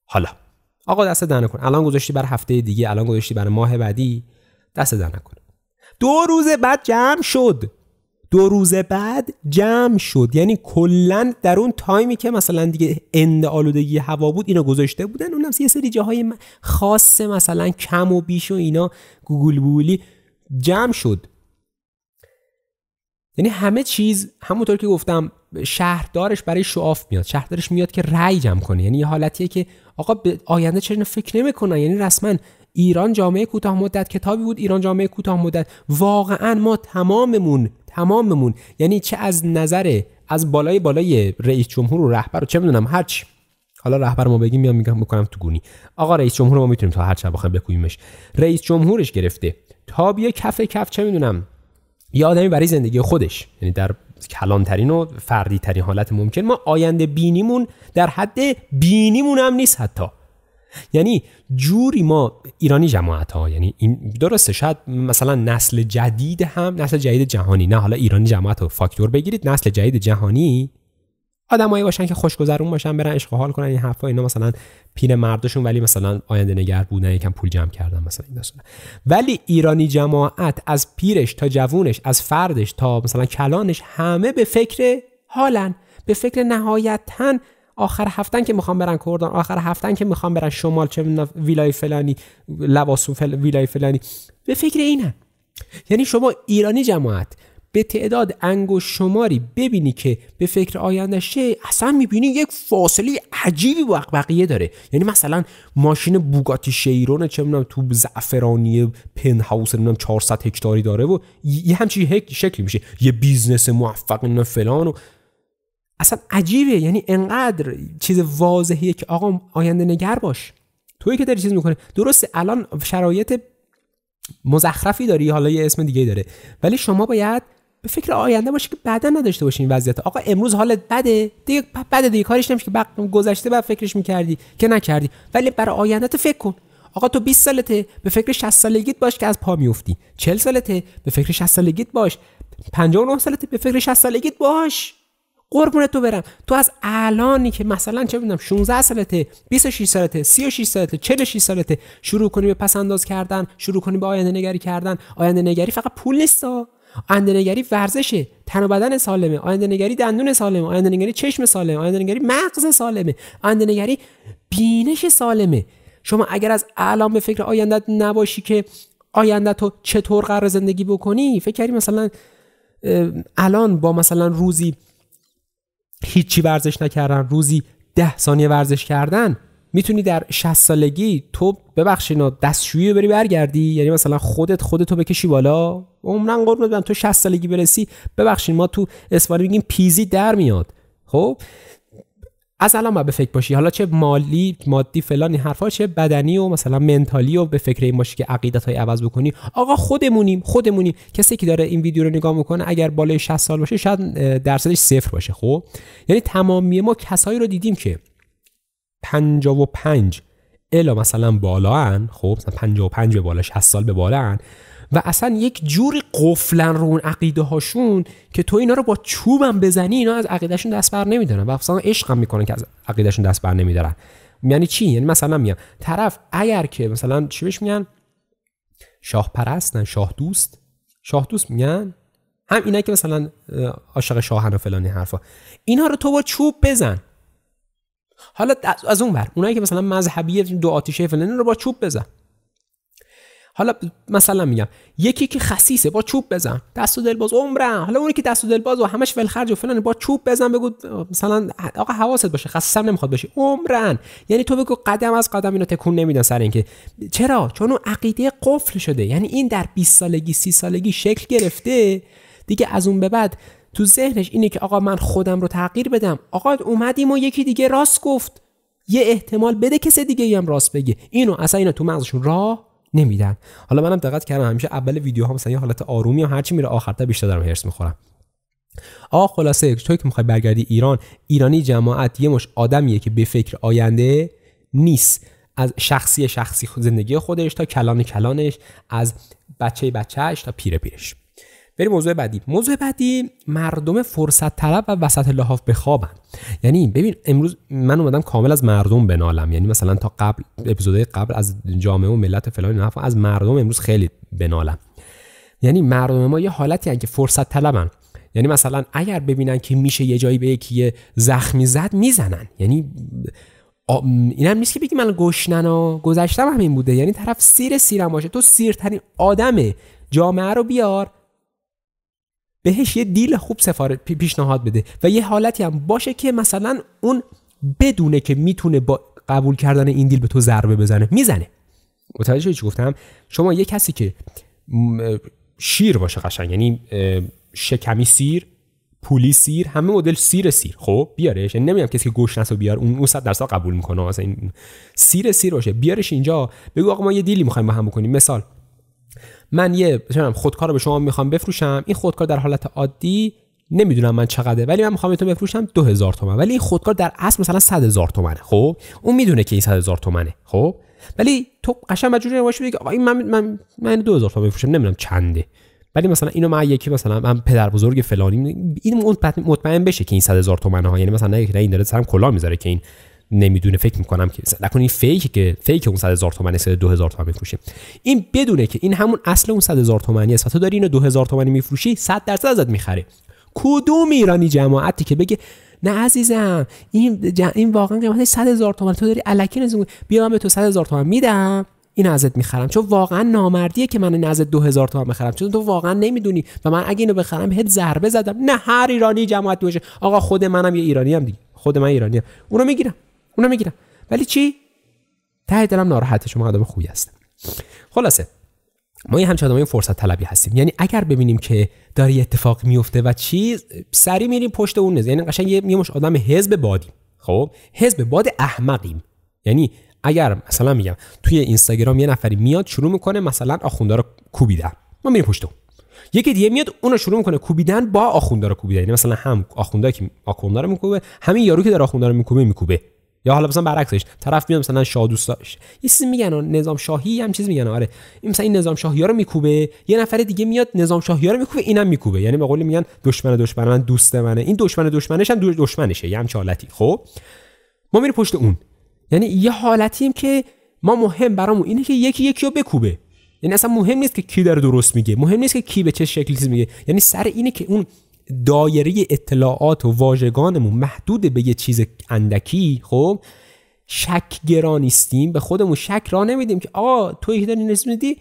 حالا آقا دست در نکن، الان گذاشتی برای هفته دیگه، الان گذاشتی برای ماه بعدی، دست در نکن. 2 روز بعد جمع شد. یعنی کلن در اون تایمی که مثلا دیگه اند آلودگی هوا بود اینا گذاشته بودن، اونم یه سری جاهای خاصه مثلا کم و بیش و اینا گوگل بولی جمع شد. یعنی همه چیز همونطور که گفتم شهردارش برای شعاف میاد، شهردارش میاد که رأی جمع کنه. یعنی یه حالتیه که آقا به آینده چرا فکر نمی‌کنن. یعنی رسما ایران جامعه کوتاه مدت کتابی بود، ایران جامعه کوتاه مدت واقعا ما تماممون یعنی چه از نظر از بالای رئیس جمهور و رهبر و چه میدونم هرچی، حالا رهبر ما بگیم میکنم تو گونی، آقا رئیس جمهور ما میتونیم تا هر چه بخوایم بکویمش، رئیس جمهورش گرفته تا بیا کف چه میدونم یه آدمی برای زندگی خودش، یعنی در کلانترین و فردی ترین حالت ممکن ما آینده بینیمون در حد بینیمون هم نیست حتی. یعنی جوری ما ایرانی جماعت ها، یعنی این درسته شاید مثلا نسل جدید جهانی، نه حالا ایرانی جماعت رو فاکتور بگیرید، نسل جدید جهانی آدمایی باشن که خوشگذرون باشن، برن عشق و حال کنن، این حرفا اینا مثلا پیر مردشون ولی مثلا آینده نگر بودن، یکم پول جمع کردن مثلا این داستانا. ولی ایرانی جماعت از پیرش تا جوونش، از فردش تا مثلا کلانش، همه به فکر حالن، به فکر نهایتاً آخر هفتن که میخوام برن کردان، آخر هفتن که میخوام برن شمال، چه ویلای فلانی، لواسون ویلای فلانی، به فکر اینن. یعنی شما ایرانی جماعت به تعداد انگشت شماری ببینی که به فکر آیندهشه، اصلا میبینی یک فاصله عجیبی با بقیه داره. یعنی مثلا ماشین بوگاتی شیرون چه میدونم تو زعفرانی پنت‌هاوس نمیدونم 400 هکتاری داره و یه همچین شکلی میشه، یه بیزنس موفق اینا فلان و اصلا عجیبه. یعنی انقدر چیز واضحیه که آقا آینده نگر باش. تویی که داری چیز میکنه، درسته الان شرایط مزخرفی داری، حالا یه اسم دیگه داره، ولی شما باید به فکر آینده باشی که بعدا نداشته باشی این وضعیت. آقا امروز حالت بده دیگه کاریش نمیشه که گذشته بعد فکرش میکردی که نکردی، ولی برای آیندهت فکر کن. آقا تو 20 سالته به فکر 60 سالگیت باش که از پا میافتی، 40 سالته به فکر 60 سالگیت باش، 59 سالته به فکر 60 سالگیت باش. قربونت تو برم، تو از الانی که مثلا چه میدونم 16 سالته، 26 سالته، 36 سالته، 46 سالته شروع کنی به پس انداز کردن، شروع کنی به آینده نگری کردن. آینده نگری فقط پول نیستا، آینده نگری ورزشه، تن و بدن سالمه، آینده نگری دندون سالمه، آینده نگری چشم سالمه، آینده نگری مغز سالمه، آینده نگری بینش سالمه. شما اگر از الان به فکر آیندهت نباشی که آینده تو چطور قرار زندگی بکنی. فکر کردی مثلا الان با مثلا روزی هیچی ورزش نکردن، روزی 10 ثانیه ورزش کردن، میتونی در 60 سالگی تو ببخشینا دستشویی بری برگردی؟ یعنی مثلا خودتو بکشی بالا؟ عمرن قربونت برم تو 60 سالگی برسی، ببخشید ما تو اسپانیا میگیم پیزی در میاد. خب از الان باید به فکر باشی، حالا چه مادی فلان این حرفا، چه بدنی و مثلا منتالی و به فکر این باشی که عقیدت‌های عوض بکنی. آقا خودمونیم. کسی که داره این ویدیو رو نگاه میکنه اگر بالای 60 سال باشه شاید درصدش 0 باشه. خب یعنی تمامی ما کسایی رو دیدیم که 55 الا مثلا بالان، خب مثلا 55 به بالا، 60 سال به بالان و اصلا یک جوری قفلن رو اون عقیده هاشون که تو اینا رو با چوبم بزنی اینا از عقیدهشون دست بر نمیدارن و مثلا عشق هم میکنن که از عقیدهشون دست بر نمیدارن. یعنی چی؟ یعنی مثلا میگم طرف اگر که مثلا چی بهش میگن، شاه پرست، نه شاه دوست میگن، هم اینا که مثلا عاشق شاهن و فلان حرفا، اینا رو تو با چوب بزن. حالا از اون ور اونایی که مثلا مذهبی دو آتیشه فلان رو با چوب بزن. حالا مثلا میگم یکی که خسیسه با چوب بزن، دست و دلباز عمرن. حالا اونی که دست و دلباز و همش ولخرج و فلان با چوب بزن، بگو مثلا آقا حواست باشه خسیسم نمیخواد باشی، عمرن. یعنی تو بگو قدم از قدم اینو تکون نمیدن سر اینکه چرا؟ چون اون عقیده قفل شده. یعنی این در 20 سالگی 30 سالگی شکل گرفته دیگه، از اون به بعد تو ذهنش اینه که آقا من خودم رو تغییر بدم. آقا اومدیم و یکی دیگه راست گفت، یه احتمال بده کسی دیگه هم راست بگه. اینو تو مغزشون راه نمیدن. حالا منم دقت کردم همیشه اول ویدیوها مثلا یه حالت آرومی و هرچی میره آخرتا بیشتر دارم هرس میخورم. خلاصه توی که میخوای برگردی ایرانی جماعت یه مش آدمیه که به فکر آینده نیست، از شخصی زندگی خودش تا کلانش، از بچه‌اش تا پیرش. بریم موضوع بعدی مردم فرصت طلب و وسط لحاف بخوابن. یعنی ببین امروز من اومدم کامل از مردم بنالم، یعنی مثلا تا قبل اپیزودهای قبل از جامعه و ملت فلان نه، از مردم امروز خیلی بنالم. یعنی مردم ما یه حالتی هستن که فرصت طلبن. یعنی مثلا اگر ببینن که میشه یه جایی به یکی زخمی زد میزنن. یعنی اینم نیست که بگی من گذشتم همین بوده. یعنی طرف سیرم باشه، تو سیرترین آدم جامعه رو بیار بهش یه دیل خوب پیشنهاد بده و یه حالتی هم باشه که مثلا اون بدونه که میتونه با قبول کردن این دیل به تو ضربه بزنه، میزنه. متوجه شدی چی گفتم؟ شما یه کسی که شیر باشه قشنگ، یعنی شکمی سیر، پولی سیر، همه مدل سیر خب بیارش. یعنی نمیگم کسی که گوشتنسو بیار، اون 100% قبول میکنه. مثلا این سیر باشه، بیارش اینجا بگو آقا ما یه دیلی میخوایم با هم بکنیم. مثال من یه خودکار رو به شما میخوام بفروشم، این خودکار در حالت عادی نمیدونم من چقدره ولی من میخوام بهتون بفروشم 2000 تومان، ولی این خودکار در اصل مثلا 100,000 تومانه. خب اون میدونه که این 100,000 تومانه. خب ولی تو قشنگ مجبوری باشه بگی آقا این من 2000 تومان بفروشم، نمیدونم چنده، ولی مثلا اینو من یکی مثلا من پدر بزرگ فلانی، این مطمئن بشه که این 100,000 تومانه ها. یعنی مثلا نه این داره سرم کلا میذاره که این نمیدونه، فکر میکنم که نکنه این فیک اون 100,000 تومانی 2,000 تومانی میفروشه. این بدونه که این همون اصل اون 100,000 تومانی است و تو داری اینو 2,000 تومانی میفروشی، 100% ازت میخره. کدوم ایرانی جماعتی که بگه نه عزیزم این واقعا قیمتش 100,000 تومان، تو داری الکی نزدیک بیا من به تو 100,000 تومان میدم این ازت میخرم، چون واقعا نامردیه که من ازت 2,000 تومان بخرم، چون تو واقعا نمیدونی و من اگه اینو بخرم بهت ضربه زدم. نه هر ایرانی جماعت باشه آقا خود منم یه ایرانی ام دیگه، خود من ایرانی ام، اونو میگیرم ولی چی؟ ته دلم ناراحته، چون آدم خوبی هستم. خلاصه ما یه همچین آدمای فرصت طلبی هستیم. یعنی اگر ببینیم که داره یه اتفاق میفته و چیز سری میریم پشت اون نز. یعنی قشنگ یه مش آدم حزب بادیم. خب حزب باد احمقیم. یعنی اگر مثلا میگم توی اینستاگرام یه نفری میاد شروع میکنه مثلا آخوندا رو کوبیدن، ما میریم پشت اون. یکی دیگه میاد اون رو شروع میکنه کوبیدن با آخوندا رو کوبیدن. یعنی مثلا هم آخوندا که آخوندا رو میکوبه، همین یارو که داره آخوندا رو میکوبه. یا حالا مثلا برعکسش طرف میاد مثلا شاه دوستاش یه چیزی میگن نظام شاهی هم چیز میگن، آره این مثلا این نظام شاهی ها رو میکوبه، یه نفر دیگه میاد نظام شاهی ها رو میکوبه، اینم میکوبه. یعنی به قول میگن دشمن من دوست منه، این دشمنش هم دشمنشه، یه همچین حالتی. خب ما میریم پشت اون. یعنی یه حالتیم که ما مهم برامون اینه که یکی رو بکوبه. یعنی اصلا مهم نیست که کی داره درست میگه، مهم نیست که کی به چه شکلی چیز میگه. یعنی سر اینه که اون دایره اطلاعات و واژگانمون محدود به یه چیز اندکی. خب شک گرا نیستیم، به خودمون شک را نمیدیم که آقا توی داری نسبت میدی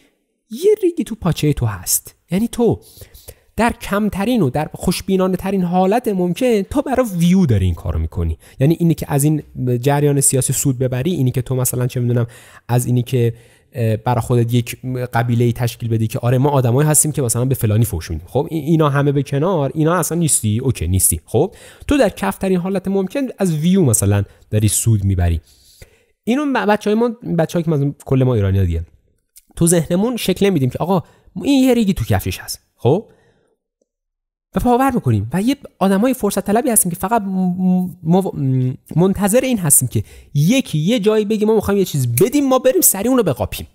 یه ریگی تو پاچه تو هست. یعنی تو در کمترین و در خوشبینانه ترین حالت ممکن تو برای ویو داری این کارو میکنی. یعنی اینی که از این جریان سیاسی سود ببری، اینی که تو مثلا چه میدونم از اینی که برای خودت یک قبیله‌ای تشکیل بدی که آره ما آدمایی هستیم که مثلا به فلانی فوش میدیم. خب اینا همه به کنار، اینا اصلا نیستی، اوکی نیستی. خب تو در کمترین حالت ممکن از ویو مثلا داری سود میبری. اینو بچه‌ای که مثلا کل ما ایرانی‌ها دیگه تو ذهنمون شکل میدیم که آقا این یه ریگی تو کفشش هست. خب و باور میکنیم و یه آدمای فرصت طلبی هستیم که فقط منتظر این هستیم که یکی یه جایی بگه ما میخوایم یه چیز بدیم، ما بریم سریع اونو بقاپیم.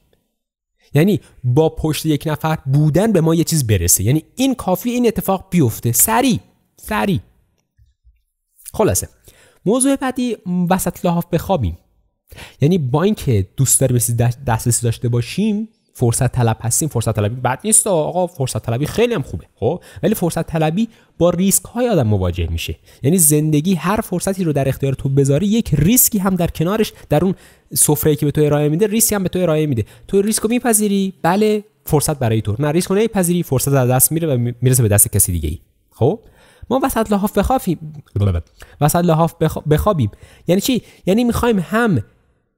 یعنی با پشت یک نفر بودن به ما یه چیز برسه. یعنی این کافی این اتفاق بیفته سریع. خلاصه موضوع بعدی وسط لحاف بخوابیم. یعنی با اینکه دوست داریم دسترسی داشته باشیم، فرصت طلب هستیم. فرصت طلبی بد نیست آقا، فرصت طلبی خیلی هم خوبه. خب ولی فرصت طلبی با ریسک های آدم مواجه میشه. یعنی زندگی هر فرصتی رو در اختیار تو بذاری یک ریسکی هم در کنارش، در اون سفره‌ای که به تو ارائه میده ریسکی هم به تو ارائه میده. تو ریسکو میپذیری، بله فرصت برای تو. نه ریسکو نمیپذیری، فرصت از دست میره و میرسه به دست کسی دیگه ای. خب ما وسط لحاف بخوابیم. یعنی چی؟ یعنی میخوایم هم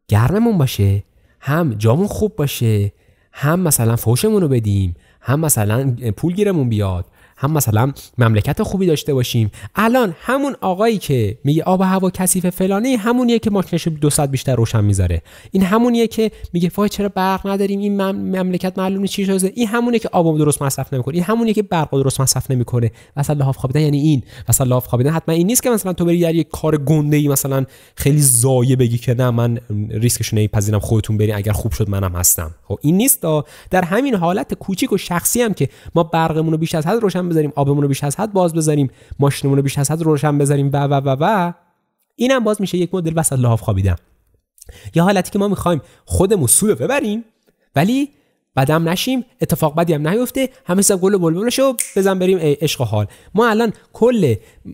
گرممون باشه، هم جامون خوب باشه، هم مثلا فوشمون رو بدیم، هم مثلا پول گیرمون بیاد، هم مثلا مملکت خوبی داشته باشیم. الان همون آقایی که میگه آب و هوا کثیف فلانی، همونیه که ماشینش 200 بیشتر روشن میذاره. این همونیه که میگه وای چرا برق نداریم، این مملکت معلوم نیست چی شده. این همونیه که آبو درست مصرف نمیکنه، این همونیه که برق درست مصرف نمیکنه. وسط لحاف خوابیدن یعنی این. وسط لحاف خوابیدن حتما این نیست که مثلا تو بری در یک کار گنده‌ای مثلا خیلی ضایع بگی که نه من ریسکش نمیپذیرم، خودتون برین اگر خوب شد منم هستم. خب این نیست. در همین حالت کوچیک و شخصی هم که ما برقمون رو بیش از حد روشن بذاریم، آبمون رو بیش از حد باز بذاریم، ماشینمون رو بیش از حد روشن بذاریم و اینم باز میشه یک مدل وسط لحاف خوابیدن. یه حالتی که ما میخوایم خودمون سود ببریم ولی بدم نشیم، اتفاق بدی هم نیفته، همه چیز گل و بلبل شو بزن بریم عشق و حال. ما الان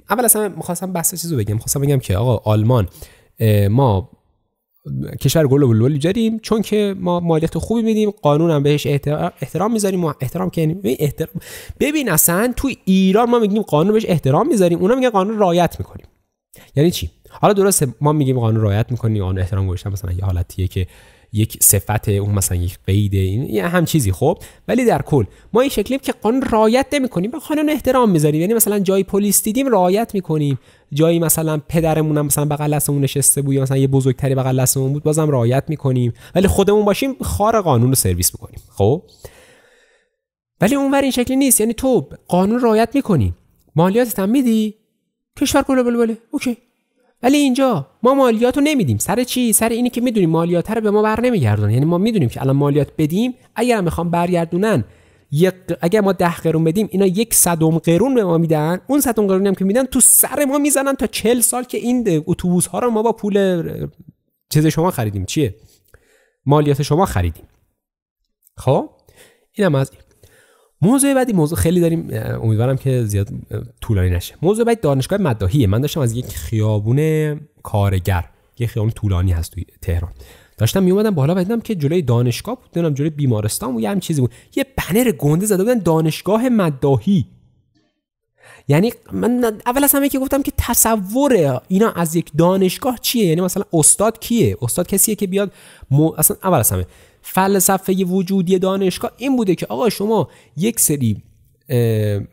اول اصلا می‌خواستم بحث چیزو بگم. می‌خواستم بگم که آقا آلمان ما کشور گل و بلبلی جاریم چون که ما مالیات خوبی میدیم، قانون هم بهش احترام میذاریم. و احترام که یعنی ببین اصلا تو ایران ما میگیم قانون بهش احترام میذاریم، اونا میگن قانون رعایت میکنیم. یعنی چی؟ حالا درسته ما میگیم قانون رعایت میکنیم، قانون احترام گذاشتن مثلا یه حالتیه که یک صفت اون مثلا یک قید این یه هم چیزی. خب ولی در کل ما این شکلیم که قانون رعایت نمی‌کنیم، به قانون احترام میذاریم. یعنی مثلا جای پلیس دیدیم رعایت می‌کنیم، جایی مثلا پدرمون هم مثلا بغل دستمون نشسته بود یا مثلا یه بزرگتری بغل دستمون بود بازم رعایت می‌کنیم، ولی خودمون باشیم خار قانون رو سرویس می‌کنیم. خب ولی اونور این شکلی نیست. یعنی تو قانون رعایت می‌کنی، مالیاتت هم میدی، کشور گل و بلبله، اوکی. ولی اینجا ما مالیات رو نمیدیم. سر چی؟ سر اینی که میدونیم مالیات رو به ما بر نمیگردونن. یعنی ما میدونیم که الان مالیات بدیم، اگر هم میخوام برگردونن اگر ما 10 قرون بدیم اینا 100 قرون به ما میدن. اون 100 قرون هم که میدن تو سر ما میزنن تا 40 سال که این اتوبوس ها رو ما با پول چیز شما خریدیم، چیه؟ مالیات شما خریدیم. خب اینم از این. موضوع بعدی، موضوع خیلی داریم، امیدوارم که زیاد طولانی نشه. موضوع بعدی دانشگاه مداحیه. من داشتم از یک خیابون کارگر، یک خیابون طولانی هست توی تهران، داشتم میومدم بالا و دیدم که جلوی دانشگاه بود، دیدم جلوی بیمارستان بود، یه هم چیزی بود، یه بنر گنده زده بودن دانشگاه مداحی. یعنی من اول از همه که گفتم که تصور اینا از یک دانشگاه چیه؟ یعنی مثلا استاد کیه؟ استاد کسیه که بیاد اصلا اول از همه فلسفه وجودی دانشگاه این بوده که آقا شما یک سری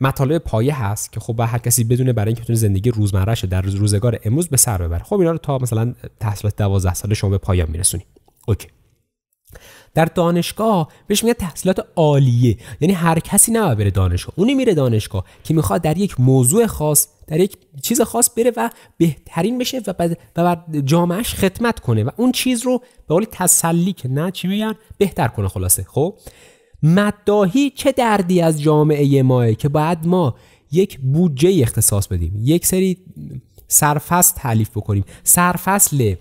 مطالب پایه هست که خب با هر کسی بدونه برای اینکه بتونه زندگی روزمره‌اش در روزگار امروز به سر ببره. خب اینا رو تا مثلا تحصیلات 12 ساله شما به پایان میرسونی. اوکی. در دانشگاه بهش میگن تحصیلات عالیه. یعنی هر کسی نباید بره دانشگاه. اونی میره دانشگاه که میخواد در یک موضوع خاص، در یک چیز خاص بره و بهترین بشه و بر جامعهش خدمت کنه و اون چیز رو به قول تسلی که نه چی میگن بهتر کنه. خلاصه خب مداحی چه دردی از جامعه ماه که باید ما یک بودجه اختصاص بدیم، یک سری سرفصل تعریف بکنیم. سرفصل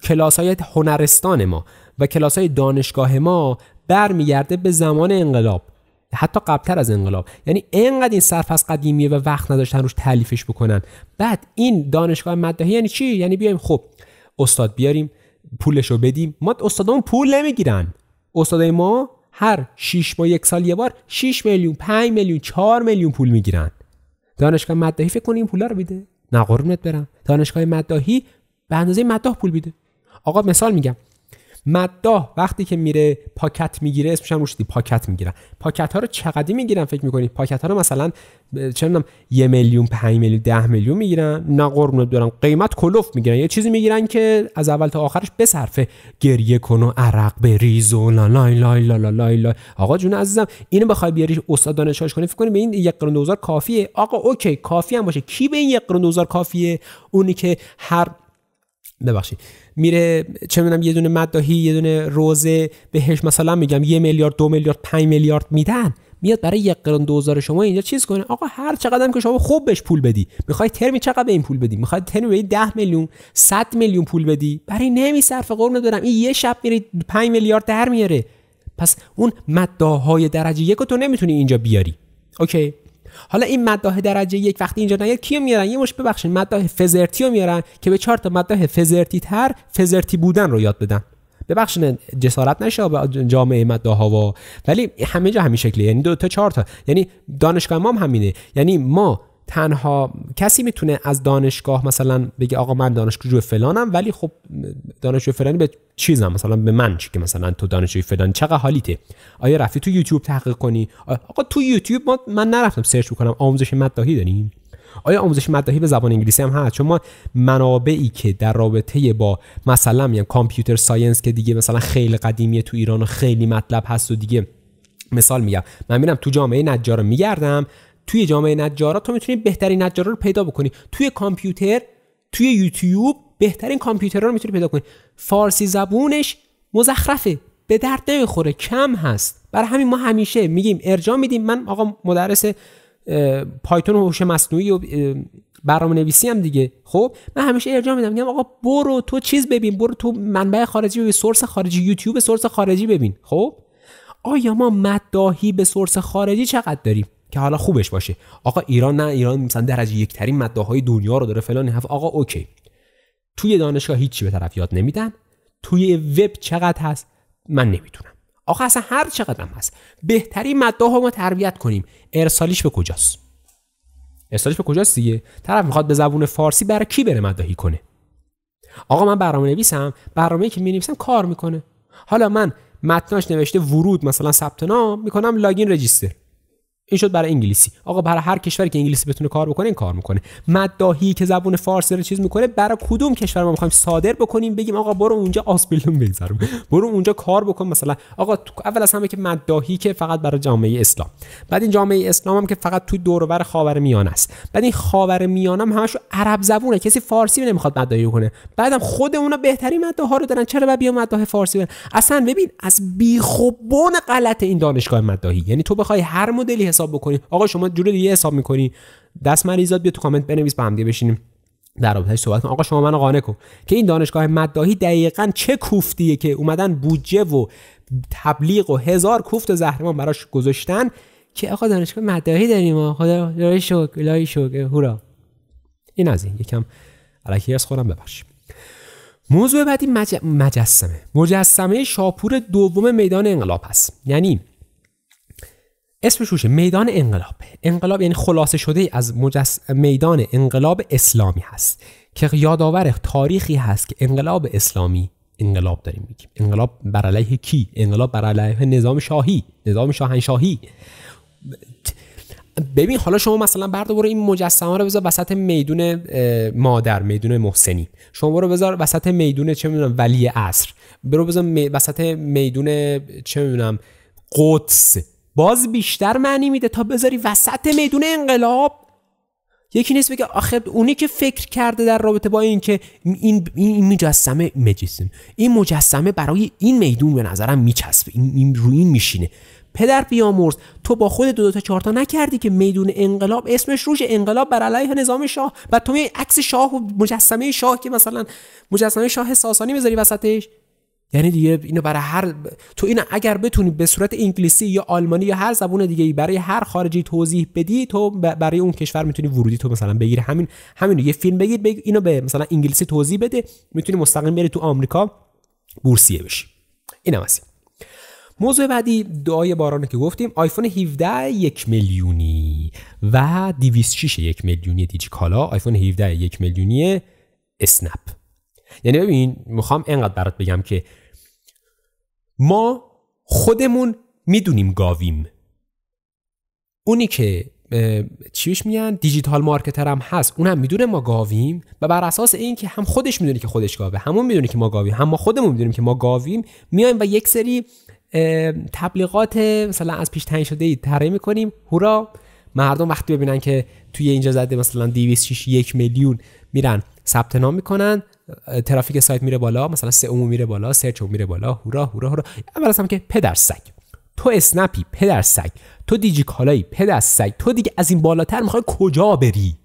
کلاس‌های هنرستان ما و کلاس‌های دانشگاه ما برمیگرده به زمان انقلاب، حتی قبلتر از انقلاب. یعنی اینقدر این سرفصل قدیمیه و وقت نداشتن روش تالیفش بکنن. بعد این دانشگاه مداحی یعنی چی؟ یعنی بیایم خب استاد بیاریم، پولشو بدیم. ما استادامون پول نمیگیرن. استادای ما هر 6 ماه 1 سال یه بار 6 میلیون 5 میلیون 4 میلیون پول میگیرن. دانشگاه مداحی فکر کنی این پولا رو میده؟ نه قربونت برم. دانشگاه مداحی به اندازه مداح پول میده. آقا مثال میگم، مداح وقتی که میره پاکت میگیره، اسمش هم روش پاکت میگیرن. پاکت ها رو چقدر میگیرن فکر میکنی؟ پاکت ها رو مثلا چه میدونم 1 میلیون 5 میلیون 10 میلیون میگیرن؟ نه قربونت برم، قیمت کلوف میگیرن. یه چیزی میگیرن که از اول تا آخرش بصرفه، گریه کن و عرق بریز و لا لا لا لا لا لا. آقا جون عزیزم، اینو بخوای بیاری استاد دانشگاهش کنی فکر کنی به این 1 قرون 2000 کافیه؟ آقا اوکی کافی هم باشه. کی به این 1 قرون 2000 کافیه؟ اونی که هر ببخشید میره چه میدونم یه دونه مداحی یه دونه روزه بهش مثلا میگم 1 میلیارد 2 میلیارد 5 میلیارد میدن، میاد برای 1 قرون 2000 شما اینجا چیز کنه. آقا هر چقدرم که شما خوب بهش پول بدی، میخوای ترمی چقدر به این پول بدی؟ میخوای ترمی به 10 میلیون 100 میلیون پول بدی؟ برای نمیصرفه قربونت برم. این یه شب میره 5 میلیارد در میاره. پس اون مداحهای درجه 1 رو تو نمیتونی اینجا بیاری. اوکی، حالا این مداح درجه 1 وقتی اینجا نیاد کیو میارن؟ یه مش ببخشید مداح فزرتی رو میارن که به 4 تا مداح فزرتی تر فزرتی بودن رو یاد بدن. ببخشید جسارت نشه به جامعه مداحا، ولی همه جا همین شکلیه، یعنی 2 تا 4 تا. یعنی دانشگاه ما هم همینه. یعنی ما تنها کسی میتونه از دانشگاه مثلا بگه آقا من دانشجو فلانم، ولی خب دانشجو فلانی به چیزم مثلا به من چی که مثلا تو دانشجوی فلان چقدر حالیته؟ آیا رفتی تو یوتیوب تحقیق کنی؟ آقا تو یوتیوب من نرفتم سرچ بکنم آموزش مداحی داریم. آیا آموزش مداحی به زبان انگلیسی هم هست؟ چون ما منابعی که در رابطه با مثلا میگن کامپیوتر ساینس که دیگه مثلا خیلی قدیمیه تو ایران و خیلی مطلب هست و دیگه، مثال میگم من میرم تو جامعه نجار میگردم، توی جامعه نجارا تو میتونی بهترین نجارا رو پیدا بکنی. توی کامپیوتر، توی یوتیوب بهترین کامپیوترها رو میتونی پیدا کنی. فارسی زبونش مزخرفه، به درد نمیخوره، کم هست. برای همین ما همیشه میگیم ارجاع میدیم. من آقا مدرس پایتون و هوش مصنوعی و برنامه‌نویسی هم دیگه، خب من همیشه ارجاع میدم، میگم آقا برو تو چیز ببین، برو تو منبع خارجی ببین، سورس خارجی، یوتیوب سورس خارجی ببین. خب آیا ما مداحی به سورس خارجی چقدر داریم که حالا خوبش باشه؟ آقا ایران نه، ایران مثلا درجه 1 ترین مداحهای دنیا رو داره فلان حرف. آقا اوکی، توی دانشگاه هیچی به طرف یاد نمیدن. توی وب چقدر هست من نمیدونم. آقا اصلا هر چقدر هم هست بهترین مداحا ما تربیت کنیم، ارسالیش به کجاست؟ ارسالیش به کجاست دیگه؟ طرف میخواد به زبون فارسی برای کی بره مداحی کنه؟ آقا من برنامه‌نویسم، برنامه‌ای که می‌نویسم کار میکنه. حالا من متناش نوشته ورود مثلا ثبت نام میکنم، لاگین رجیستر، این شد برای انگلیسی. آقا برای هر کشوری که انگلیسی بتونه کار بکنه این کار میکنه. مداحی که زبون فارسی رو چیز میکنه، برای کدوم کشور ما میخوایم صادر بکنیم بگیم آقا برو اونجا آسپیلون بگذرم، برو اونجا کار بکن. مثلا آقا اول از همه که مداحی که فقط برای جامعه اسلام، بعد این جامعه اسلام هم که فقط توی دور و بر خاورمیانه است، بعد این خاورمیانه هم همشو عرب زبونه، کسی فارسی نمیخواد مداحی کنه، بعدم خود اونا بهترین مداحا رو دارن، چرا بعد بیا مداح فارسی برن؟ اصلا ببین از بیخوبون غلط این دانشگاه مداحی. یعنی تو بخوای هر مدلی حساب بکنی، آقا شما جوری دیگه حساب میکنی، دست مریضات بیا تو کامنت بنویس با هم دیگه بشینیم در رابطه‌اش صحبت کنیم. آقا شما منو قانع کن که این دانشگاه مداحی دقیقاً چه کوفتیه که اومدن بودجه و تبلیغ و هزار کوفت زهرمار براش گذاشتن که آقا دانشگاه مداحی داریم، خدا لای شکر لای شکر هورا. این از این یکم الکی از خودم ببخشید. موضوع بعدی مجسمه شاپور دوم میدان انقلاب هست. یعنی اسمش روشه میدان انقلاب. انقلاب یعنی خلاصه شده از میدان انقلاب اسلامی هست که یادآور تاریخی هست که انقلاب اسلامی انقلاب داریم میگیم. انقلاب بر علیه کی؟ انقلاب بر علیه نظام شاهی، نظام شاهنشاهی. ببین حالا شما مثلا برو این مجسمه رو بذار وسط میدون مادر، میدون محسنی، شما برو بذار وسط میدون چه میدونم ولی عصر، برو بذار وسط میدون چه میدونم قدس، باز بیشتر معنی میده تا بذاری وسط میدون انقلاب. یکی نیست بگه آخه اونی که فکر کرده در رابطه با این که این مجسمه برای این میدون به نظرم میچسبه، این روی این میشینه. پدر بیامرز، تو با خود 2 تا 4 تا نکردی که میدون انقلاب اسمش روش انقلاب بر علیه نظام شاه، بعد تو می عکس شاه و مجسمه شاه که مثلا مجسمه شاه ساسانی بذاری وسطش؟ یعنی دیگه اینو برای هر تو این اگر بتونی به صورت انگلیسی یا آلمانی یا هر زبون دیگه‌ای برای هر خارجی توضیح بدی، تو برای اون کشور میتونی ورودی تو مثلا بگیری. همین یه فیلم بگیر اینو به مثلا انگلیسی توضیح بده، میتونی مستقیم بری تو آمریکا بورسیه بشی. اینم هست. موضوع بعدی دعای بارانه که گفتیم، آیفون 17 1 میلیونی و 206 1 میلیونی دیجیکالا، آیفون 17 1 میلیونی اسنپ. یعنی ببین میخوام اینقدر برات بگم که ما خودمون میدونیم گاویم، اونی که چیش میگن دیجیتال مارکتر هم هست اونم میدونه ما گاویم و بر اساس این که هم خودش میدونه که خودش گاوه، همون میدونه که ما گاویم، هم ما خودمون میدونیم که ما گاویم، میایم و یک سری تبلیغات مثلا از پیش تعیین شده ای طراحی میکنیم. هورا، مردم وقتی ببینن که توی اینجا زده مثلا 206 1 میلیون، میرن ثبت نام میکنن، ترافیک سایت میره بالا، مثلا سئو میره بالا، سرچ میره بالا، هورا هورا هورا. اول از هم که پدر سگ، تو اسنپی پدر سگ، تو دیجیکالایی پدر سگ، تو دیگه از این بالاتر میخوای کجا بری؟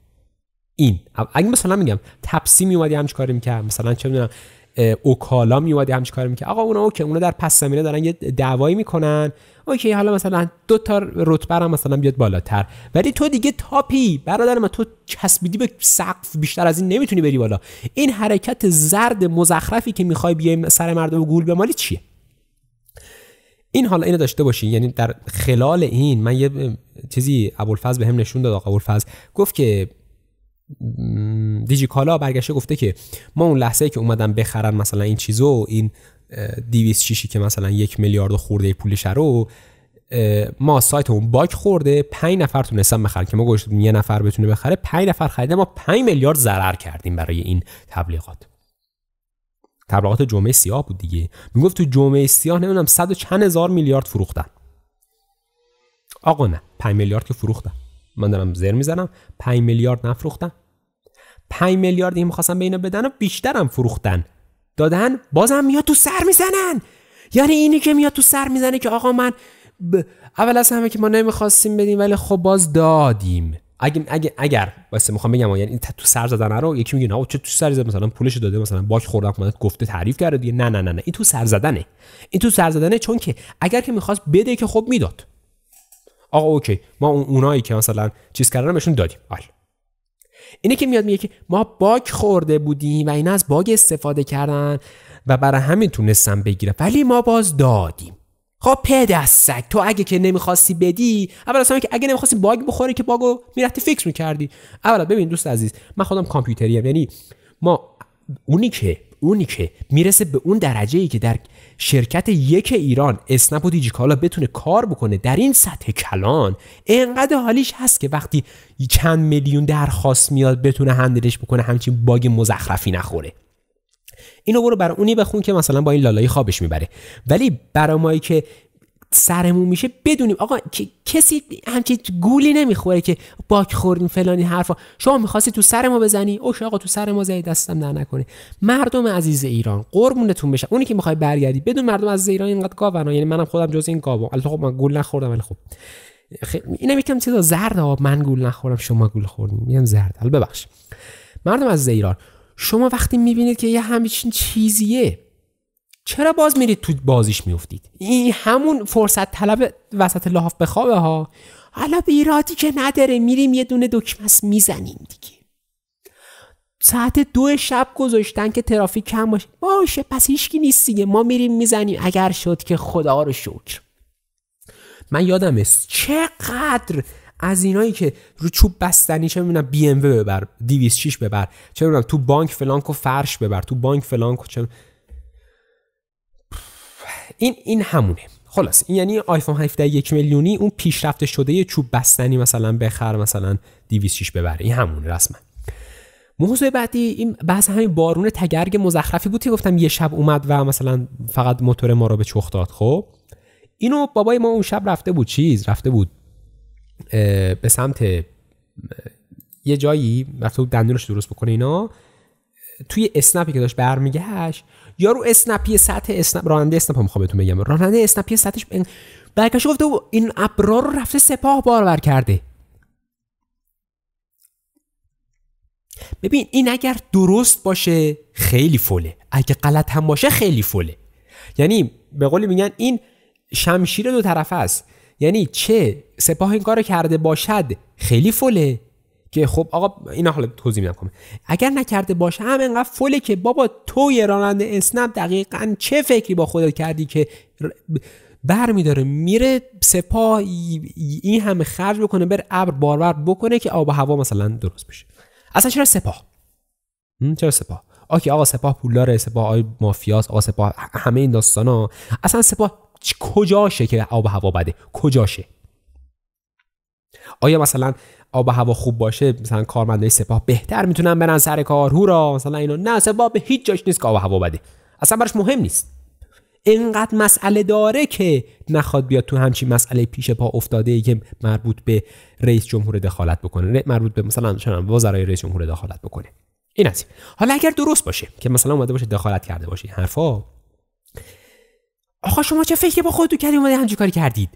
این اگه مثلا میگم تپسی میومدی همچین کاری میکرد، مثلا چه میدونم اوکالا میومدی همچین کاری میکرد، آقا اونا در پس زمینه دارن یه دعوایی میکنن، اوکی حالا مثلا 2 تا رتبه هم مثلا بیاد بالاتر، ولی تو دیگه تاپی برادر من، تو چسبیدی به سقف، بیشتر از این نمیتونی بری بالا. این حرکت زرد مزخرفی که میخوای بیای سر مردم گول بمالی چیه؟ این حالا اینو داشته باشی. یعنی در خلال این من یه چیزی ابوالفضل بهم نشون داد، ابوالفضل گفت که دیجیکالا برگشته گفته که ما اون لحظه‌ای که اومدن بخرن مثلا این چیزو، این 206 که مثلا 1 میلیارد خورده پولش رو، ما سایتمون باگ خورده، 5 نفر تونستن بخرن که ما گفتیم یه نفر بتونه بخره، 5 نفر خریدن، ما 5 میلیارد ضرر کردیم برای این تبلیغات جمعه سیاه بود دیگه. میگفت تو جمعه سیاه نمیدونم 100 و چند هزار میلیارد فروختن. آقا نه، 5 میلیارد که فروختن، من دارم زر میزنم، 5 میلیارد نفروختن. 5 میلیارد این می‌خواستن به اینا بدن و بیشتر هم فروختن دادن، بازم میاد تو سر میزنن. یعنی اینی که میاد تو سر میزنه که آقا من اول از همه که ما نمیخواستیم بدیم ولی خب باز دادیم. اگر واسه میخوام بگم یعنی تو سر زدن رو یکی میگه نه چه تو سر زدن، مثلا پولش داده، مثلا باک خوردن، اومد گفته تعریف کرده دیگه، نه این تو سر زدنه، این تو سر زدنه. چون که اگر که میخواست بده که خب میداد، آقا اوکی ما اونایی که مثلا چیز کردن بهشون دادیم. حالا اینه که میاد میگه که ما باگ خورده بودیم و اینا از باگ استفاده کردن و برای همین تونستن بگیره ولی ما باز دادیم. خب پدر سگ، تو اگه که نمیخواستی بدی، اول اصلا که اگه نمیخواستی باگ بخوره که باگو میرفتی فیکس میکردی. اولا ببین دوست عزیز، من خودم کامپیوتریم، یعنی ما اونی که میرسه به اون درجه‌ای که در شرکت یک ایران اسنپ و دیجیکالا بتونه کار بکنه در این سطح کلان، اینقدر حالیش هست که وقتی چند میلیون درخواست میاد بتونه هندلش بکنه، همچین باگ مزخرفی نخوره. اینو برو برای اونی بخون که مثلا با این لالایی خوابش میبره. ولی برای مایی که سرمون میشه بدونیم آقا که کسی همچین گولی نمیخوره که باک خوردیم فلانی حرفا. شما میخواستی تو سر ما بزنی، اوش آقا تو سر ما زدی، دستم در نکنه. مردم عزیز ایران قربونتون بشم، اونی که میخوای برگردی بدون مردم عزیز ایران اینقدر گاون، یعنی منم خودم جز این گاوام. البته خب من گول نخوردم ولی خب اینم یکم چیزا زرد، من گول نخوردم شما گول خوردین، میگم زرد. البته ببخش مردم عزیز ایران، شما وقتی میبینید که یه همچین چیزیه چرا باز میرید تو بازیش میافتید؟ این همون فرصت طلب وسط لحاف بخوابه ها. حالا ایرادی که نداره، میریم یه دونه دکمه میزنیم دیگه. ساعت 2 شب گذاشتن که ترافیک کم باشه پس هیچکی نیست دیگه، ما میریم میزنیم. اگر شد که خدا رو شکر. من یادم است چقدر از اینایی که رو چوب بستنی، چه میدونم بی ام و ببر، 206 ببر، چه میدونم تو بانک فلانکو فرش ببر، تو بانک فلانکو چه این همونه. خلاص این یعنی آیفون 17 1 میلیونی اون پیشرفته شده چوب بستنی مثلا بخر، مثلا 206 ببر، این همونه رسما. موضوع بعدی این بحث همین بارون تگرگ مزخرفی بود که گفتم یه شب اومد و مثلا فقط موتور ما رو به چخ داد. خب اینو بابای ما اون شب رفته بود به سمت یه جایی، رفته بود دندونش درست بکنه اینا، توی اسنپی که داشت برمیگشت، یارو اسنپی سطح اسنپ، راننده اسنپ هم میخوام بهتون بگم، راننده اسنپی سطحش برگشت گفته این ابرا رو رفته سپاه بارور کرده. ببین این اگر درست باشه خیلی فوله، اگه غلط هم باشه خیلی فوله. یعنی به قولی میگن این شمشیر دو طرفه است، یعنی چه سپاه این کارو کرده باشد خیلی فوله که خب آقا اینا حالا توضیح میدم. اگر نکرده باشه هم اینقدر فوله که بابا تو یه راننده اسنپ دقیقاً چه فکری با خودت کردی که برمیداره میره سپاه این همه خرج بکنه بره ابر بارور بکنه که آب و هوا مثلا درست بشه. اصلا چرا سپاه؟ چرا سپاه؟ آقا سپاه پولداره، سپاه آقای مافیاست، آقا سپاه همه این داستانا. اصلا سپاه کجاشه که آب و هوا بده؟ کجاشه؟ آیا مثلا آب و هوا خوب باشه مثلا کارمندای سپاه بهتر میتونن برن سر کار هورا مثلا اینا؟ نه، سپاه به هیچ جاش نیست که آب و هوا بده، اصلا براش مهم نیست. اینقدر مسئله داره که نخواد بیاد تو همچین مسئله پیش پا افتاده ای که مربوط به رئیس جمهور دخالت بکنه، مربوط به مثلا چنان وزرای رئیس جمهور دخالت بکنه. این از این. حالا اگر درست باشه که مثلا اومده باشه دخالت کرده باشه این حرفا، آقا شما چه فکری با خودتون کردید اومدید همچین کاری کردید؟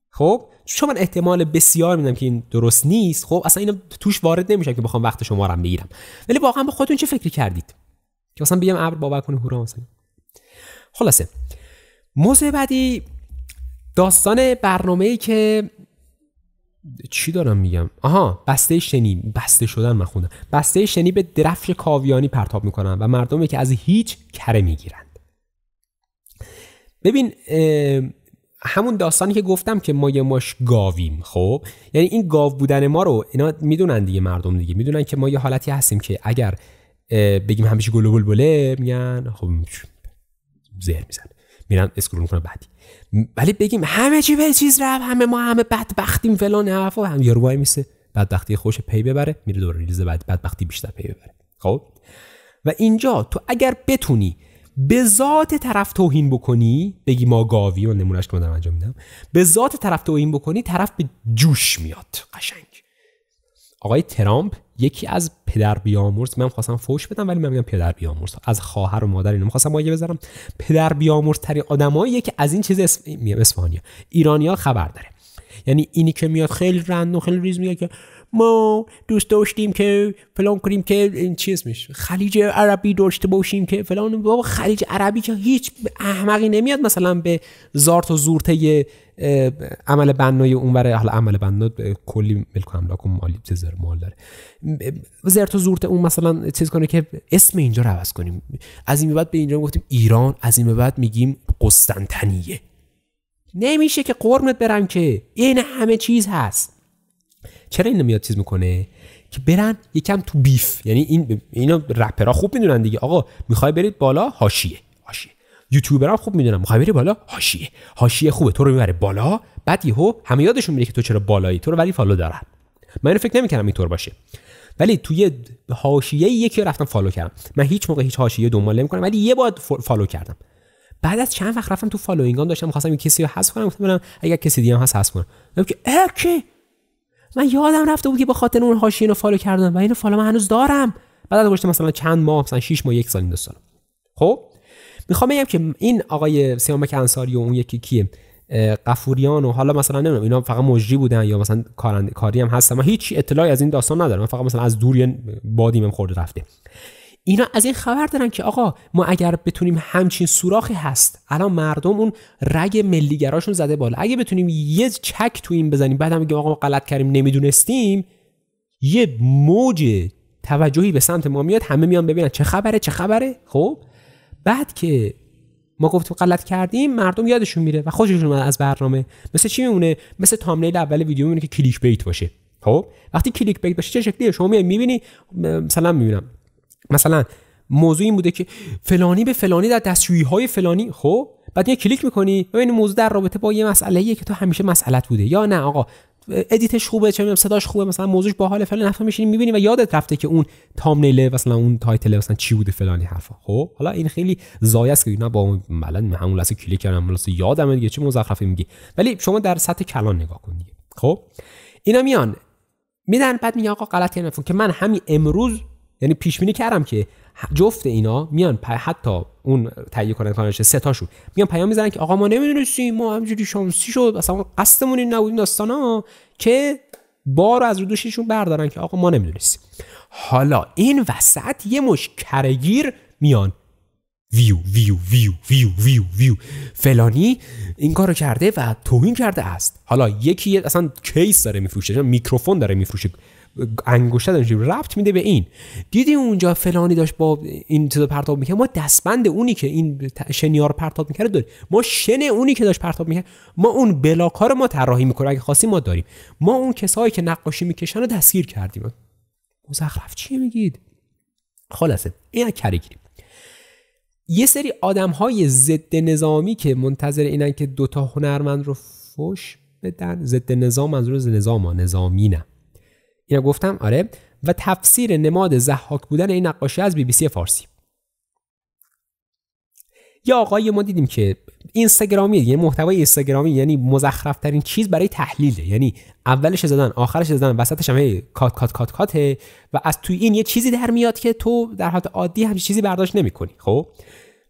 خب شما احتمال بسیار میدم که این درست نیست، خب اصلا اینا توش وارد نمیشم که بخوام وقت شما رو بگیرم، ولی واقعا با خودتون چه فکری کردید که مثلا بیام ابر باور کنه هورا مثلا؟ خلاصه موضوع بعدی داستان برنامه‌ای که چی دارم میگم؟ بسته شنی، بسته شدن. من خوندم بسته شنی به درفش کاویانی پرتاب میکنن و مردمی که از هیچ کره میگیرند. ببین همون داستانی که گفتم که ما یه ماش گاویم، خب یعنی این گاو بودن ما رو اینا میدونن دیگه، مردم دیگه میدونن که ما یه حالتی هستیم که اگر بگیم همیشه گل و بلبله میگن خب زهر میزنه میرن اسکرول میکنن بعدی، ولی بگیم همه چی به چیز رفت، ما همه بدبختیم فلان حرفا، هم یارو وای میسه بدبختی خوش پی ببره میره دور ریلیز بعد بدبختی بیشتر پی ببره. خب و اینجا تو اگر بتونی به ذات طرف توهین بکنی، بگی ما گاوی، من نمونهش که من دارم انجام میدم، به ذات طرف توهین بکنی، طرف به جوش میاد. قشنگ آقای ترامپ یکی از پدر بیامرز، من خواستم فوش بدم ولی من میگم پدر بیامرز، از خواهر و مادر اینو می‌خواستم مایه بذارم، پدر بیامرز ترین آدماییه که از این چیز اصفهانیا ایرانیا خبر داره. یعنی اینی که میاد خیلی رند و خیلی ریز میگه که ما دوست داشتیم که فلان کنیم که این چیز میشه خلیج عربی داشته باشیم که فلان. بابا خلیج عربی که هیچ احمقی نمیاد مثلا به زارت و زورته عمل بنای اونوره، حالا عمل بنا کلی ملک و املاک و مالی چیزر مال داره، زارت و زورته اون مثلا چیز کنه که اسم اینجا رو عوض کنیم، از این به بعد به اینجا گفتیم ایران، از این به بعد میگیم قسطنطنیه. نمیشه که قرمت برم که این همه چیز هست. چرا اینو میاد چیز میکنه که برن یکم تو بیف، یعنی اینو رپرها خوب میدونن دیگه، آقا میخوای برید بالا حاشیه، یوتیوبرها خوب میدونن میخوای بری بالا حاشیه خوبه تو رو میبره بالا، بعد یهو همه یادشون میره که تو چرا بالایی، تو رو ولی فالو دارن. من اینو فکر نمیکنم اینطور باشه، ولی توی حاشیه یکی رفتم فالو کردم. من هیچ موقع هیچ حاشیه دنبال نمیکنم ولی یه بار فالو کردم. بعد از چند وقت رفتم تو فالوینگام داشتم می‌خواستم این کسی رو حذف کنم، گفتم اگه کسی دیگه هم هست حذف کنم. میگم که کی من یادم رفته بود که به خاطر اون حاشیه رو فالو کردم و اینو فالو من هنوز دارم. بعد از گذشته مثلا چند ماه، مثلا 6 ماه 1 سال این داستانا. خب میخوام بگم که این آقای سیامک انصاری و اون یکی کیه غفوریان و حالا مثلا نمیدونم اینا فقط مجری بودن یا مثلا کاری هم هستن، من هیچ اطلاعی از این داستان ندارم، من فقط مثلا از دور بادیم خورده رفته. اینا از این خبر دارن که آقا ما اگر بتونیم همچین سوراخی هست، الان مردم اون رگ ملیگراشون زده بالا، اگه بتونیم یه چک تو این بزنیم بعد هم میگیم آقا ما غلط کردیم نمیدونستیم، یه موج توجهی به سمت ما میاد، همه میان ببینن چه خبره. خب بعد که ما گفتیم غلط کردیم مردم یادشون میره و خوششون میاد از برنامه. مثل چی میمونه؟ مثل تامنیل اول ویدیو میمونه که کلیک بیت باشه. خب وقتی کلیک بیت باشه چه شکلیه؟ شما میبینی مثلا موضوع این بوده که فلانی به فلانی در دستشویی‌های فلانی، خب بعد یه کلیک می‌کنی ببینی موضوع در رابطه با یه مسئله‌ایه که تو همیشه مسئله‌ت بوده، یا نه آقا ادیتش خوبه، چه می‌دونم صداش خوبه، مثلا موضوعش باحال فلان، نفهم می‌شینی می‌بینی و یادت رفته که اون تامنیل مثلا اون تایتل مثلا چی بوده فلانی حرفا. خب حالا این خیلی زایه است که اینا با مثلا همون لحظه کلیک کردم مثلا یادم دیگه چه مزخرفی میگی، ولی شما در سطح کلان نگاه کن دیگه. خب اینا میدن بعد میگن آقا غلط کردن، که من همین امروز یعنی پیش بینی کردم که جفت اینا میان حتی اون تهیه کنندگانش سه تاشون میان پیام میزنن که آقا ما نمیدونستیم، ما همینجوری شانسی شد، اصلا قصدمون این نبود این داستانا، که بار از رو دوششون بردارن که آقا ما نمیدونستیم. حالا این وسط یه مش کرگیر میان ویو فلانی این کارو کرده و توهین کرده است. حالا یکی اصلا کیس داره میفروشه، میکروفون داره میفروشه، انگشتر اینجوری ربط میده به این. دیدی اونجا فلانی داشت با این چیزا پرتاب میکنه، ما دستبند اونی که این شنیار پرتاب میکرد داریم، ما شن اونی که داشت پرتاب میکرد، ما اون بلاکار ما طراحی میکنه اگه خاصی ما داریم، ما اون کسایی که نقاشی میکشن رو دستگیر کردیم. مزخرف چی میگید؟ خلاصه این کرگیری. یه سری آدم‌های ضد نظامی که منتظر اینن که دوتا هنرمند رو فوش بدن. ضد نظام منظور از نظامی نه، اینا گفتم آره. و تفسیر نماد ضحاک بودن این نقاشی از BBC فارسی. یا آقای ما دیدیم که اینستاگرامی، یعنی محتوای اینستاگرامی یعنی مزخرف ترین چیز برای تحلیله، یعنی اولش زدن آخرش زدن وسطش هم کات و از توی این یه چیزی در میاد که تو در حالت عادی همچین چیزی برداشت نمی‌کنی. خب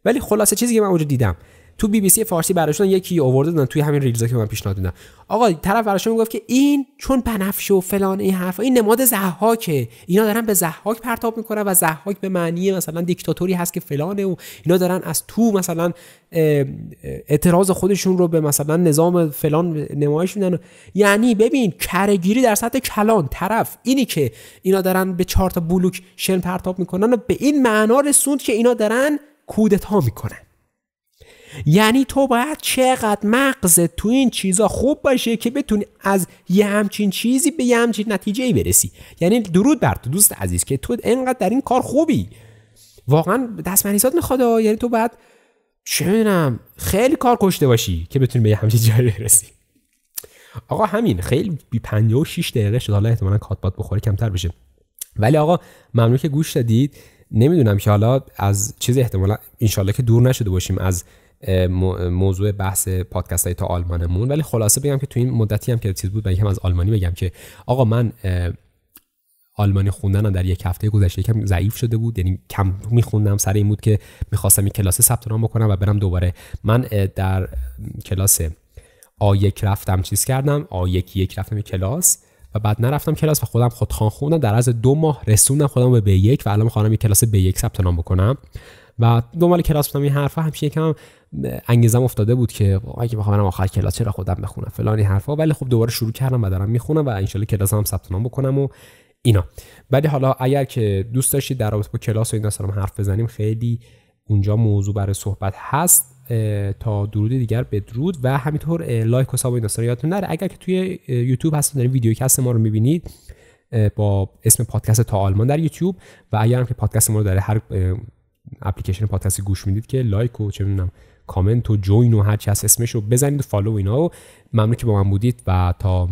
ولی خلاصه چیزی که من اونجا دیدم تو BBC فارسی برداشتن، یکی آورده دادن توی همین ریلزا که من پیشنهاد دادم. آقا طرف براش میگفت که این چون بنفشه و فلان این حرفا، این نماد ضحاکه، اینا دارن به ضحاک پرتاب میکنن و ضحاک به معنی مثلا دیکتاتوری هست که فلانه و اینا دارن از تو مثلا اعتراض خودشون رو به مثلا نظام فلان نمایش میدن. یعنی ببین کره‌گیری در سطح کلان. طرف اینی که اینا دارن به 4 تا بلوک شن پرتاب میکنن و به این معنا رسوند که اینا دارن کودتا میکنن. یعنی تو باید چقدر مغزت تو این چیزا خوب باشه که بتونی از یه همچین چیزی به یه همچین نتیجه‌ای برسی. یعنی درود بر تو دوست عزیز که تو اینقدر در این کار خوبی، واقعا دست مریضات میخواد. یعنی تو باید چه میدونم خیلی کار کشته باشی که بتونی به یه همچین جایی برسی. آقا همین خیلی 56 دقیقه شد، حالا احتمالاً کاتبات بخوره کمتر بشه. ولی آقا ممنون که گوش دادید. نمیدونم که حالا از چیز احتمالاً انشالله که دور نشده باشیم از موضوع بحث پادکست های تا آلمانمون، ولی خلاصه بگم که تو این مدتی هم که چیز بود من یکم از آلمانی بگم که آقا من آلمانی خوندنم در یک هفته گذشته یکم ضعیف شده بود، یعنی کم میخوندم. سر این بود که میخواستم یک کلاس ثبت نام بکنم و برم دوباره. من در کلاس A1 رفتم چیز کردم، A1 رفتم کلاس و بعد نرفتم کلاس و خودم خودخوان خوندم. در از 2 ماه رسوندم خودم به B1 و الان میخوام یک کلاس B1 ثبت نام بکنم و دنبال کلاس بودم. این حرفا همیشه یکم انگیزم افتاده بود که اگه بخوام برم آخر کلاس چرا خودم بخونم فلان این حرفا، ولی خب دوباره شروع کردم و دارم میخونم و ان شاءالله کلاسم هم ثبت نام بکنم و اینا. ولی حالا اگر که دوست داشتید در رابطه با کلاس و اینا سلام حرف بزنیم، خیلی اونجا موضوع برای صحبت هست. تا درود دیگر بدرود و همینطور لایک و ساب و اینا یادتون نره. اگر که توی یوتیوب هستین دارین ویدیو کست ما رو میبینید با اسم پادکست تا آلمان در یوتیوب، و اگر هم که پادکست ما رو در هر اپلیکیشن پادکستی گوش میدید که لایک و چه میدونم کامنت و جوین و هر چی هست اسمشو بزنید و فالو اینا. و ممنون که با من بودید و تا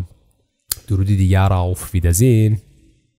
درودی دیگر. auf Wiedersehen.